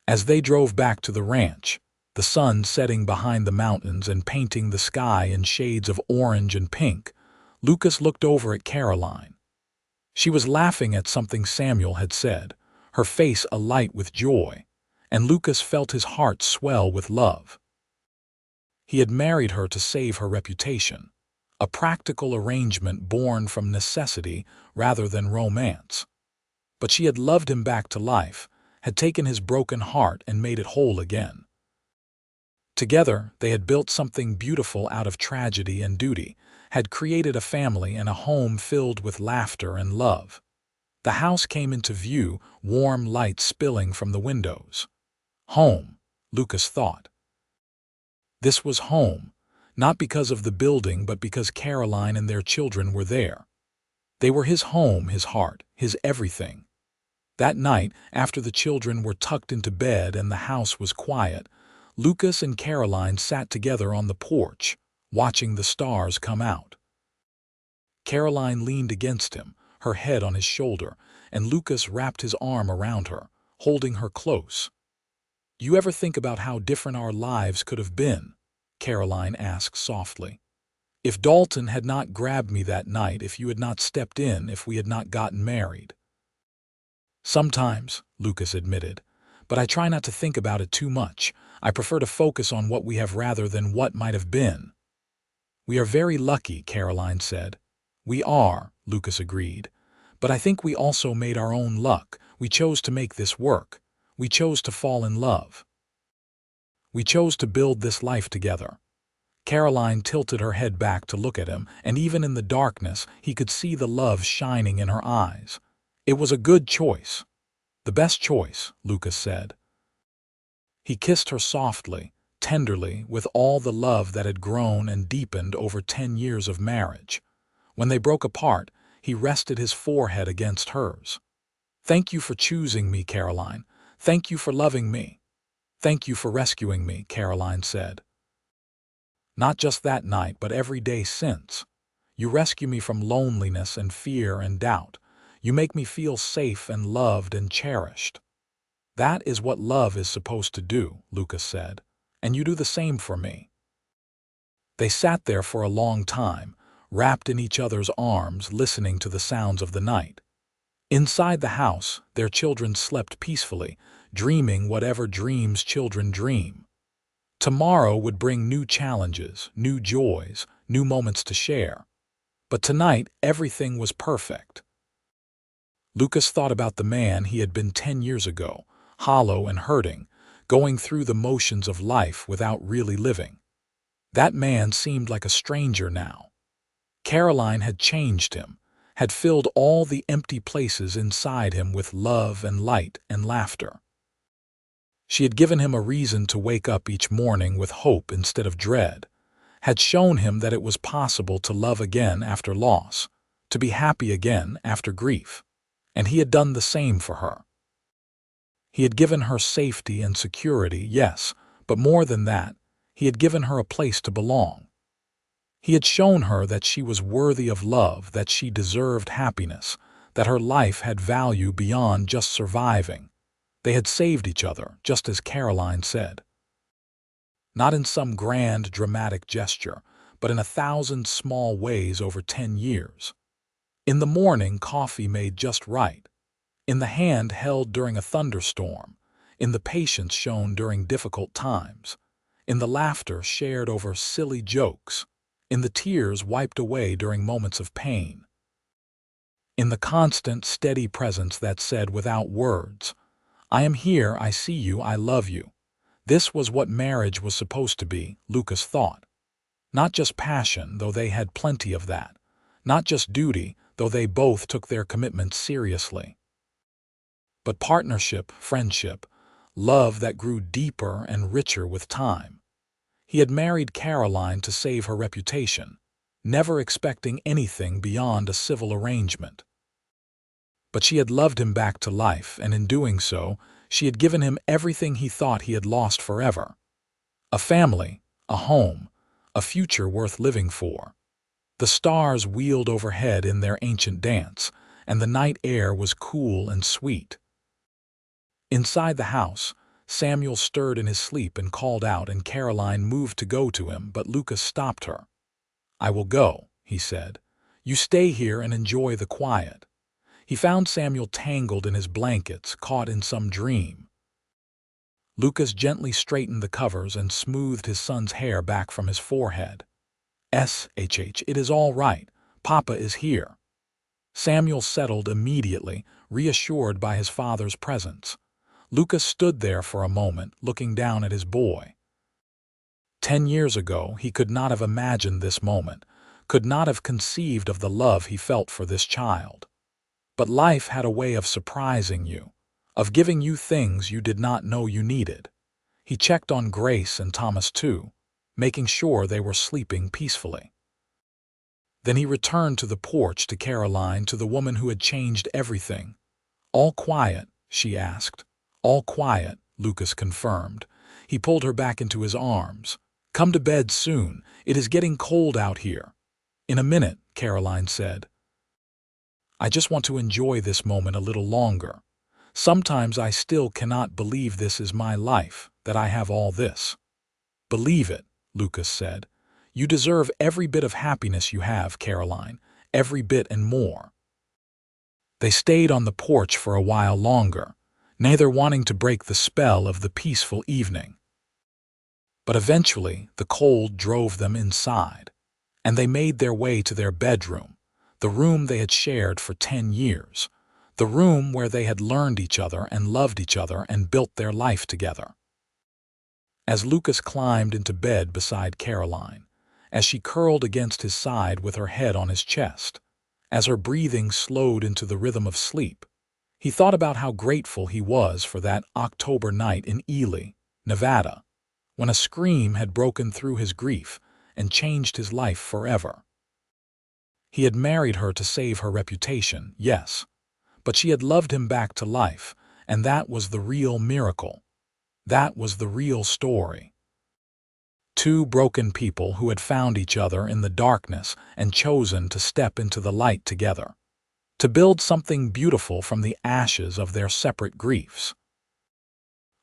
As they drove back to the ranch, the sun setting behind the mountains and painting the sky in shades of orange and pink, Lucas looked over at Caroline. She was laughing at something Samuel had said, her face alight with joy, and Lucas felt his heart swell with love. He had married her to save her reputation, a practical arrangement born from necessity rather than romance. But she had loved him back to life, had taken his broken heart and made it whole again. Together, they had built something beautiful out of tragedy and duty, had created a family and a home filled with laughter and love. The house came into view, warm light spilling from the windows. Home, Lucas thought. This was home, not because of the building but because Caroline and their children were there. They were his home, his heart, his everything. That night, after the children were tucked into bed and the house was quiet, Lucas and Caroline sat together on the porch, watching the stars come out. Caroline leaned against him, her head on his shoulder, and Lucas wrapped his arm around her, holding her close. "You ever think about how different our lives could have been?" Caroline asked softly. "If Dalton had not grabbed me that night, if you had not stepped in, if we had not gotten married?" "Sometimes," Lucas admitted, "but I try not to think about it too much. I prefer to focus on what we have rather than what might have been." "We are very lucky," Caroline said. "We are," Lucas agreed. "But I think we also made our own luck. We chose to make this work. We chose to fall in love. We chose to build this life together." Caroline tilted her head back to look at him, and even in the darkness, he could see the love shining in her eyes. "It was a good choice. The best choice," Lucas said. He kissed her softly, tenderly, with all the love that had grown and deepened over 10 years of marriage. When they broke apart, he rested his forehead against hers. "Thank you for choosing me, Caroline. Thank you for loving me. Thank you for rescuing me," Caroline said. "Not just that night, but every day since. You rescue me from loneliness and fear and doubt. You make me feel safe and loved and cherished." "That is what love is supposed to do," Lucas said, "and you do the same for me." They sat there for a long time, wrapped in each other's arms, listening to the sounds of the night. Inside the house, their children slept peacefully, dreaming whatever dreams children dream. Tomorrow would bring new challenges, new joys, new moments to share. But tonight, everything was perfect. Lucas thought about the man he had been 10 years ago, hollow and hurting, going through the motions of life without really living. That man seemed like a stranger now. Caroline had changed him, had filled all the empty places inside him with love and light and laughter. She had given him a reason to wake up each morning with hope instead of dread, had shown him that it was possible to love again after loss, to be happy again after grief, and he had done the same for her. He had given her safety and security, yes, but more than that, he had given her a place to belong. He had shown her that she was worthy of love, that she deserved happiness, that her life had value beyond just surviving. They had saved each other, just as Caroline said. Not in some grand, dramatic gesture, but in 1,000 small ways over 10 years. In the morning, coffee made just right. In the hand held during a thunderstorm. In the patience shown during difficult times. In the laughter shared over silly jokes. In the tears wiped away during moments of pain. In the constant, steady presence that said without words, "I am here, I see you, I love you." This was what marriage was supposed to be, Lucas thought. Not just passion, though they had plenty of that. Not just duty, though they both took their commitment seriously. But partnership, friendship, love that grew deeper and richer with time. He had married Caroline to save her reputation, never expecting anything beyond a civil arrangement. But she had loved him back to life, and in doing so, she had given him everything he thought he had lost forever. A family, a home, a future worth living for. The stars wheeled overhead in their ancient dance, and the night air was cool and sweet. Inside the house, Samuel stirred in his sleep and called out, and Caroline moved to go to him, but Lucas stopped her. "I will go," he said. "You stay here and enjoy the quiet." He found Samuel tangled in his blankets, caught in some dream. Lucas gently straightened the covers and smoothed his son's hair back from his forehead. "Shh, it is all right. Papa is here." Samuel settled immediately, reassured by his father's presence. Lucas stood there for a moment, looking down at his boy. 10 years ago, he could not have imagined this moment, could not have conceived of the love he felt for this child. But life had a way of surprising you, of giving you things you did not know you needed. He checked on Grace and Thomas too, making sure they were sleeping peacefully. Then he returned to the porch, to Caroline, to the woman who had changed everything. "All quiet?" she asked. "All quiet," Lucas confirmed. He pulled her back into his arms. "Come to bed soon. It is getting cold out here." "In a minute," Caroline said. "I just want to enjoy this moment a little longer. Sometimes I still cannot believe this is my life, that I have all this." "Believe it," Lucas said. "You deserve every bit of happiness you have, Caroline, every bit and more." They stayed on the porch for a while longer, neither wanting to break the spell of the peaceful evening. But eventually the cold drove them inside, and they made their way to their bedroom, the room they had shared for 10 years, the room where they had learned each other and loved each other and built their life together. As Lucas climbed into bed beside Caroline, as she curled against his side with her head on his chest, as her breathing slowed into the rhythm of sleep, he thought about how grateful he was for that October night in Ely, Nevada, when a scream had broken through his grief and changed his life forever. He had married her to save her reputation, yes, but she had loved him back to life, and that was the real miracle. That was the real story. Two broken people who had found each other in the darkness and chosen to step into the light together, to build something beautiful from the ashes of their separate griefs.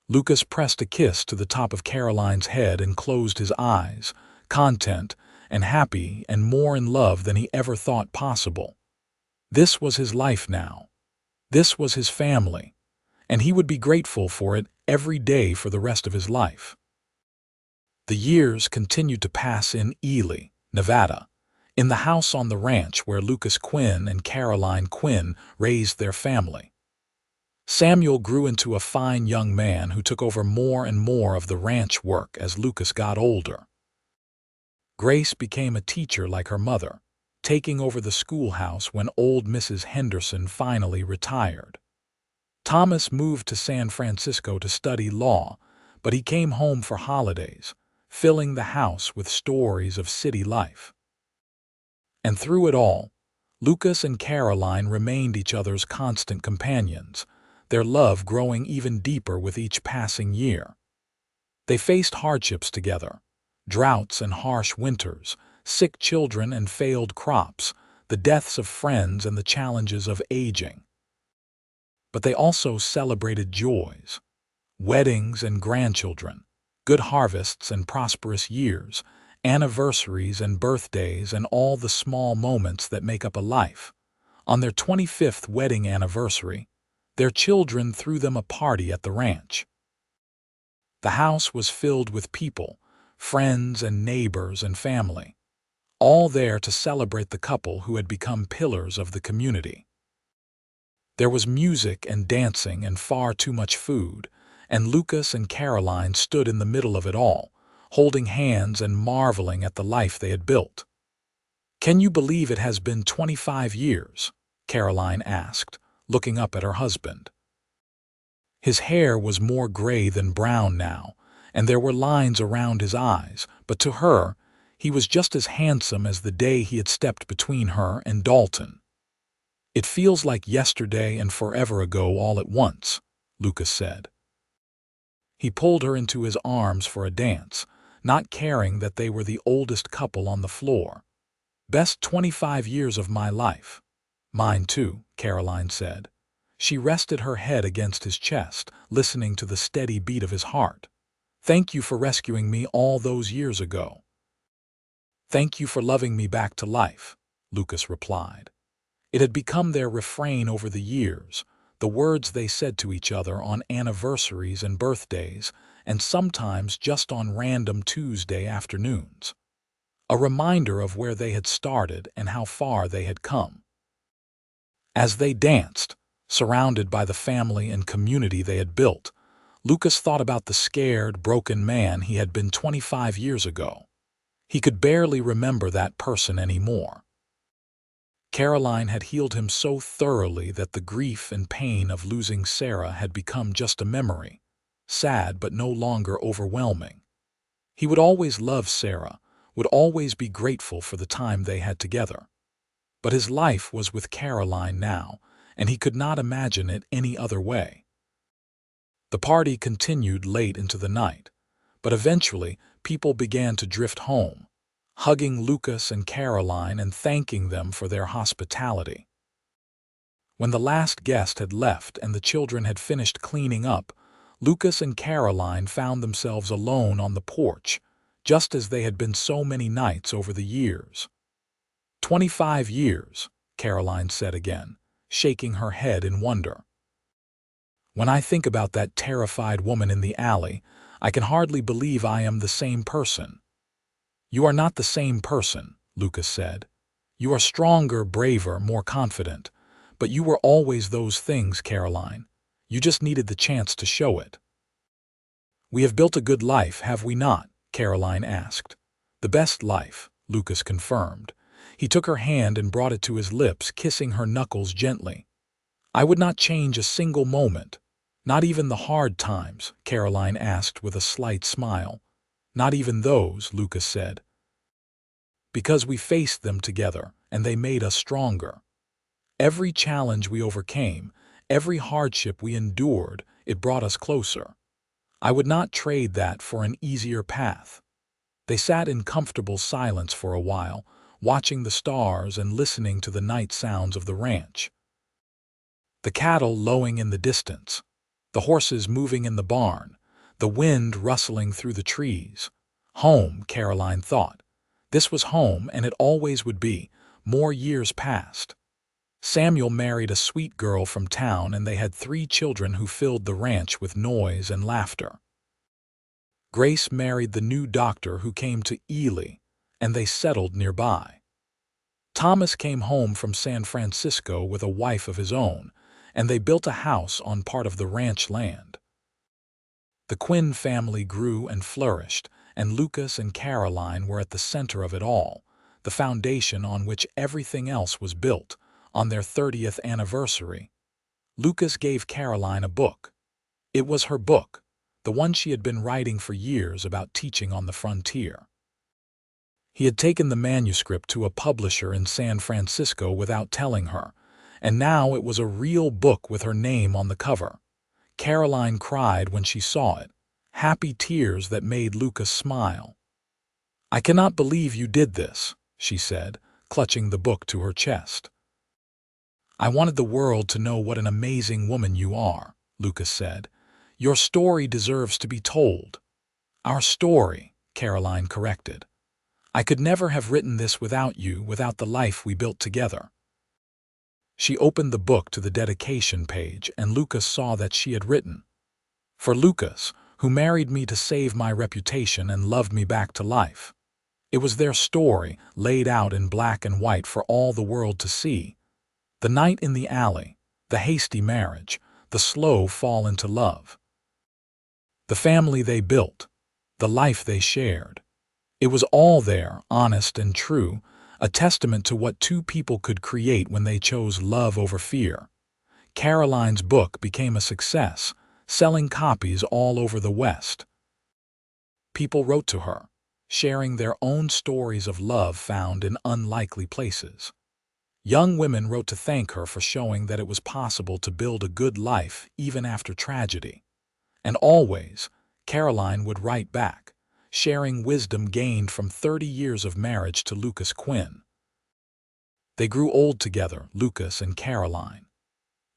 Lucas pressed a kiss to the top of Caroline's head and closed his eyes, content and happy and more in love than he ever thought possible. This was his life now. This was his family, and he would be grateful for it every day for the rest of his life. The years continued to pass in Ely, Nevada, in the house on the ranch where Lucas Quinn and Caroline Quinn raised their family. Samuel grew into a fine young man who took over more and more of the ranch work as Lucas got older. Grace became a teacher like her mother, taking over the schoolhouse when old Mrs. Henderson finally retired. Thomas moved to San Francisco to study law, but he came home for holidays, filling the house with stories of city life. And through it all, Lucas and Caroline remained each other's constant companions, their love growing even deeper with each passing year. They faced hardships together, droughts and harsh winters, sick children and failed crops, the deaths of friends and the challenges of aging. But they also celebrated joys, weddings and grandchildren, good harvests and prosperous years, anniversaries and birthdays and all the small moments that make up a life. On their 25th wedding anniversary, their children threw them a party at the ranch. The house was filled with people, friends and neighbors and family, all there to celebrate the couple who had become pillars of the community. There was music and dancing and far too much food, and Lucas and Caroline stood in the middle of it all, holding hands and marveling at the life they had built. "Can you believe it has been 25 years?" Caroline asked, looking up at her husband. His hair was more gray than brown now, and there were lines around his eyes, but to her, he was just as handsome as the day he had stepped between her and Dalton. "It feels like yesterday and forever ago all at once," Lucas said. He pulled her into his arms for a dance, not caring that they were the oldest couple on the floor. "Best 25 years of my life." "Mine too," Caroline said. She rested her head against his chest, listening to the steady beat of his heart. "Thank you for rescuing me all those years ago." "Thank you for loving me back to life," Lucas replied. It had become their refrain over the years, the words they said to each other on anniversaries and birthdays, and sometimes just on random Tuesday afternoons. A reminder of where they had started and how far they had come. As they danced, surrounded by the family and community they had built, Lucas thought about the scared, broken man he had been 25 years ago. He could barely remember that person anymore. Caroline had healed him so thoroughly that the grief and pain of losing Sarah had become just a memory, sad but no longer overwhelming. He would always love Sarah, would always be grateful for the time they had together. But his life was with Caroline now, and he could not imagine it any other way. The party continued late into the night, but eventually people began to drift home, hugging Lucas and Caroline and thanking them for their hospitality. When the last guest had left and the children had finished cleaning up, Lucas and Caroline found themselves alone on the porch, just as they had been so many nights over the years. 25 years, Caroline said again, shaking her head in wonder. "When I think about that terrified woman in the alley, I can hardly believe I am the same person." "You are not the same person," Lucas said. "You are stronger, braver, more confident. But you were always those things, Caroline. You just needed the chance to show it." "We have built a good life, have we not?" Caroline asked. "The best life," Lucas confirmed. He took her hand and brought it to his lips, kissing her knuckles gently. "I would not change a single moment. Not even the hard times?" Caroline asked with a slight smile. "Not even those," Lucas said. "Because we faced them together, and they made us stronger. Every challenge we overcame, every hardship we endured, it brought us closer. I would not trade that for an easier path." They sat in comfortable silence for a while, watching the stars and listening to the night sounds of the ranch. The cattle lowing in the distance, the horses moving in the barn, the wind rustling through the trees. Home, Caroline thought. This was home, and it always would be. More years passed. Samuel married a sweet girl from town, and they had 3 children who filled the ranch with noise and laughter. Grace married the new doctor who came to Ely, and they settled nearby. Thomas came home from San Francisco with a wife of his own, and they built a house on part of the ranch land. The Quinn family grew and flourished, and Lucas and Caroline were at the center of it all, the foundation on which everything else was built. On their 30th anniversary, Lucas gave Caroline a book. It was her book, the one she had been writing for years about teaching on the frontier. He had taken the manuscript to a publisher in San Francisco without telling her, and now it was a real book with her name on the cover. Caroline cried when she saw it, happy tears that made Lucas smile. "I cannot believe you did this," she said, clutching the book to her chest. "I wanted the world to know what an amazing woman you are," Lucas said. "Your story deserves to be told." "Our story," Caroline corrected. "I could never have written this without you, without the life we built together." She opened the book to the dedication page, and Lucas saw that she had written, "For Lucas, who married me to save my reputation and loved me back to life." It was their story, laid out in black and white for all the world to see. The night in the alley, the hasty marriage, the slow fall into love. The family they built, the life they shared. It was all there, honest and true, a testament to what 2 people could create when they chose love over fear. Caroline's book became a success, selling copies all over the West. People wrote to her, sharing their own stories of love found in unlikely places. Young women wrote to thank her for showing that it was possible to build a good life even after tragedy. And always, Caroline would write back, sharing wisdom gained from 30 years of marriage to Lucas Quinn. They grew old together, Lucas and Caroline.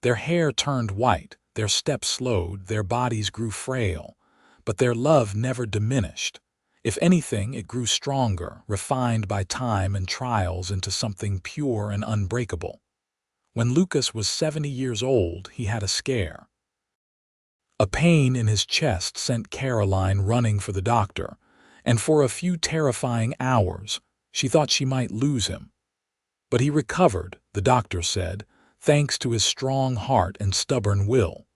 Their hair turned white, their steps slowed, their bodies grew frail, but their love never diminished. If anything, it grew stronger, refined by time and trials into something pure and unbreakable. When Lucas was 70 years old, he had a scare. A pain in his chest sent Caroline running for the doctor, and for a few terrifying hours, she thought she might lose him. But he recovered, the doctor said, thanks to his strong heart and stubborn will.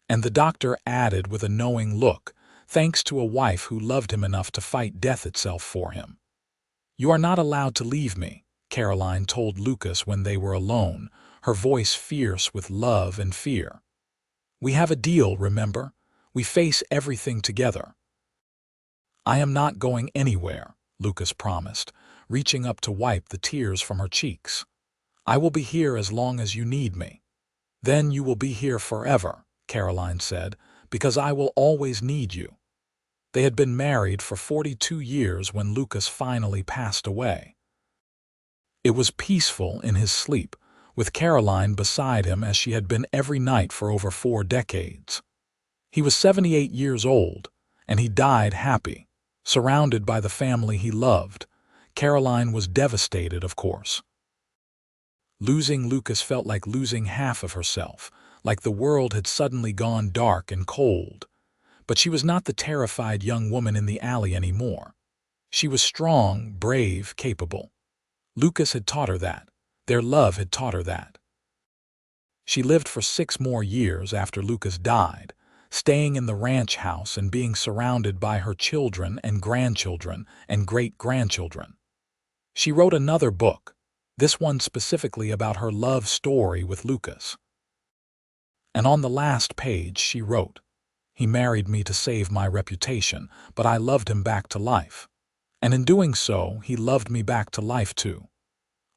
And the doctor added with a knowing look, thanks to a wife who loved him enough to fight death itself for him. "You are not allowed to leave me," Caroline told Lucas when they were alone, her voice fierce with love and fear. "We have a deal, remember? We face everything together." "I am not going anywhere," Lucas promised, reaching up to wipe the tears from her cheeks. "I will be here as long as you need me." "Then you will be here forever," Caroline said, "because I will always need you." They had been married for 42 years when Lucas finally passed away. It was peaceful in his sleep, with Caroline beside him as she had been every night for over 4 decades. He was 78 years old, and he died happy, surrounded by the family he loved. Caroline was devastated, of course. Losing Lucas felt like losing half of herself, like the world had suddenly gone dark and cold. But she was not the terrified young woman in the alley anymore. She was strong, brave, capable. Lucas had taught her that. Their love had taught her that. She lived for 6 more years after Lucas died, staying in the ranch house and being surrounded by her children and grandchildren and great-grandchildren. She wrote another book, this one specifically about her love story with Lucas. And on the last page she wrote, "He married me to save my reputation, but I loved him back to life. And in doing so, he loved me back to life too.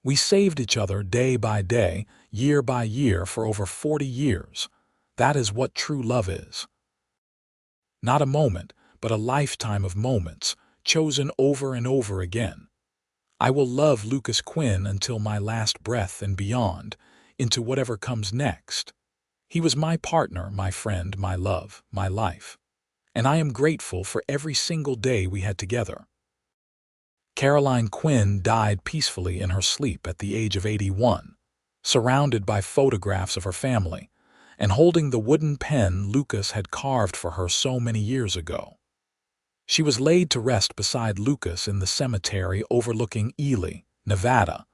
We saved each other day by day, year by year for over 40 years. That is what true love is. Not a moment, but a lifetime of moments, chosen over and over again. I will love Lucas Quinn until my last breath and beyond, into whatever comes next. He was my partner, my friend, my love, my life. And I am grateful for every single day we had together." Caroline Quinn died peacefully in her sleep at the age of 81, surrounded by photographs of her family, and holding the wooden pen Lucas had carved for her so many years ago. She was laid to rest beside Lucas in the cemetery overlooking Ely, Nevada,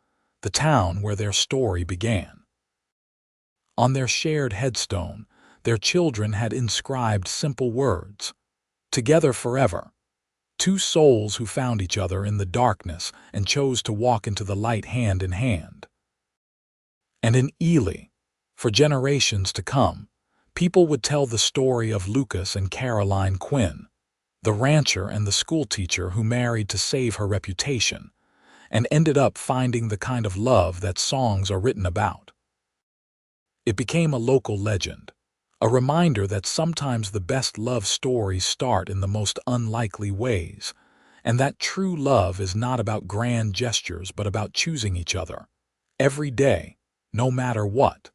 the town where their story began. On their shared headstone, their children had inscribed simple words, "Together forever." 2 souls who found each other in the darkness and chose to walk into the light hand in hand. And in Ely, for generations to come, people would tell the story of Lucas and Caroline Quinn, the rancher and the schoolteacher who married to save her reputation, and ended up finding the kind of love that songs are written about. It became a local legend, a reminder that sometimes the best love stories start in the most unlikely ways, and that true love is not about grand gestures but about choosing each other, every day, no matter what.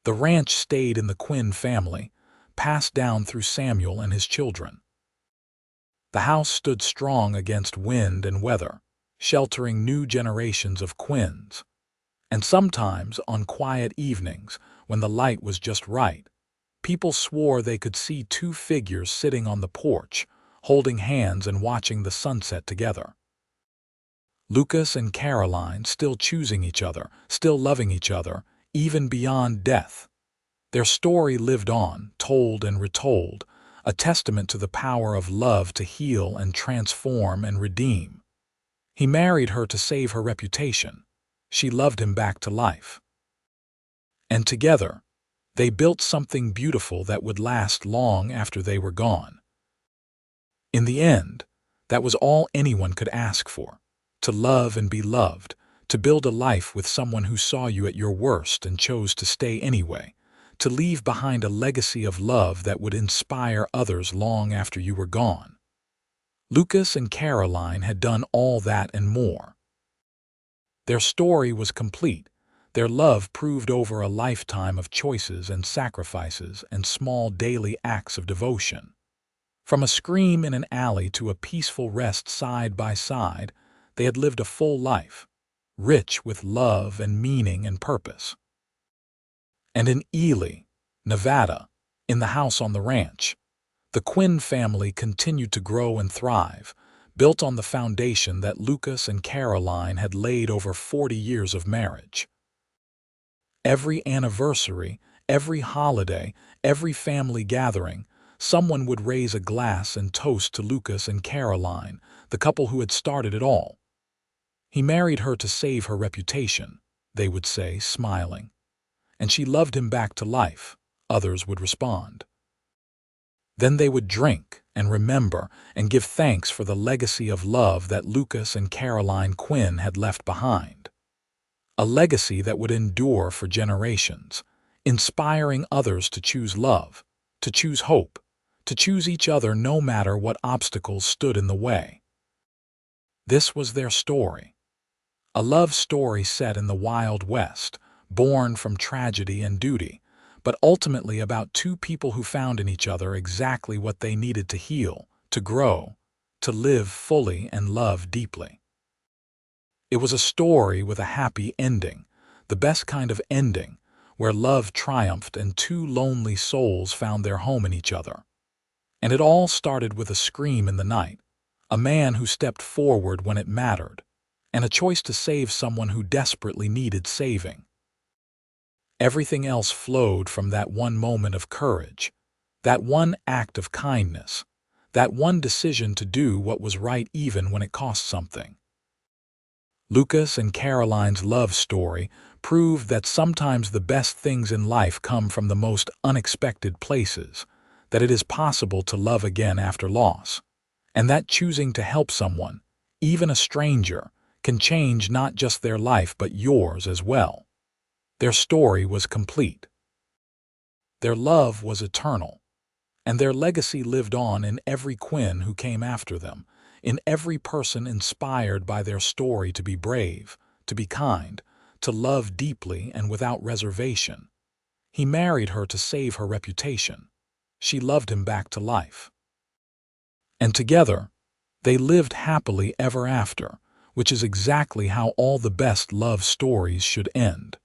The ranch stayed in the Quinn family, passed down through Samuel and his children. The house stood strong against wind and weather, sheltering new generations of Quinns. And sometimes, on quiet evenings, when the light was just right, people swore they could see 2 figures sitting on the porch, holding hands and watching the sunset together. Lucas and Caroline still choosing each other, still loving each other, even beyond death. Their story lived on, told and retold, a testament to the power of love to heal and transform and redeem. He married her to save her reputation. She loved him back to life. And together, they built something beautiful that would last long after they were gone. In the end, that was all anyone could ask for: to love and be loved, to build a life with someone who saw you at your worst and chose to stay anyway, to leave behind a legacy of love that would inspire others long after you were gone. Lucas and Caroline had done all that and more. Their story was complete. Their love proved over a lifetime of choices and sacrifices and small daily acts of devotion. From a scream in an alley to a peaceful rest side by side, they had lived a full life, rich with love and meaning and purpose. And in Ely, Nevada, in the house on the ranch, the Quinn family continued to grow and thrive, built on the foundation that Lucas and Caroline had laid over 40 years of marriage. Every anniversary, every holiday, every family gathering, someone would raise a glass and toast to Lucas and Caroline, the couple who had started it all. "He married her to save her reputation," they would say, smiling. "And she loved him back to life," others would respond. Then they would drink and remember and give thanks for the legacy of love that Lucas and Caroline Quinn had left behind. A legacy that would endure for generations, inspiring others to choose love, to choose hope, to choose each other no matter what obstacles stood in the way. This was their story. A love story set in the Wild West, born from tragedy and duty, but ultimately about two people who found in each other exactly what they needed to heal, to grow, to live fully and love deeply. It was a story with a happy ending, the best kind of ending, where love triumphed and two lonely souls found their home in each other. And it all started with a scream in the night, a man who stepped forward when it mattered, and a choice to save someone who desperately needed saving. Everything else flowed from that one moment of courage, that one act of kindness, that one decision to do what was right even when it cost something. Lucas and Caroline's love story proved that sometimes the best things in life come from the most unexpected places, that it is possible to love again after loss, and that choosing to help someone, even a stranger, can change not just their life but yours as well. Their story was complete. Their love was eternal, and their legacy lived on in every Quinn who came after them, in every person inspired by their story to be brave, to be kind, to love deeply and without reservation. He married her to save her reputation. She loved him back to life. And together, they lived happily ever after, which is exactly how all the best love stories should end.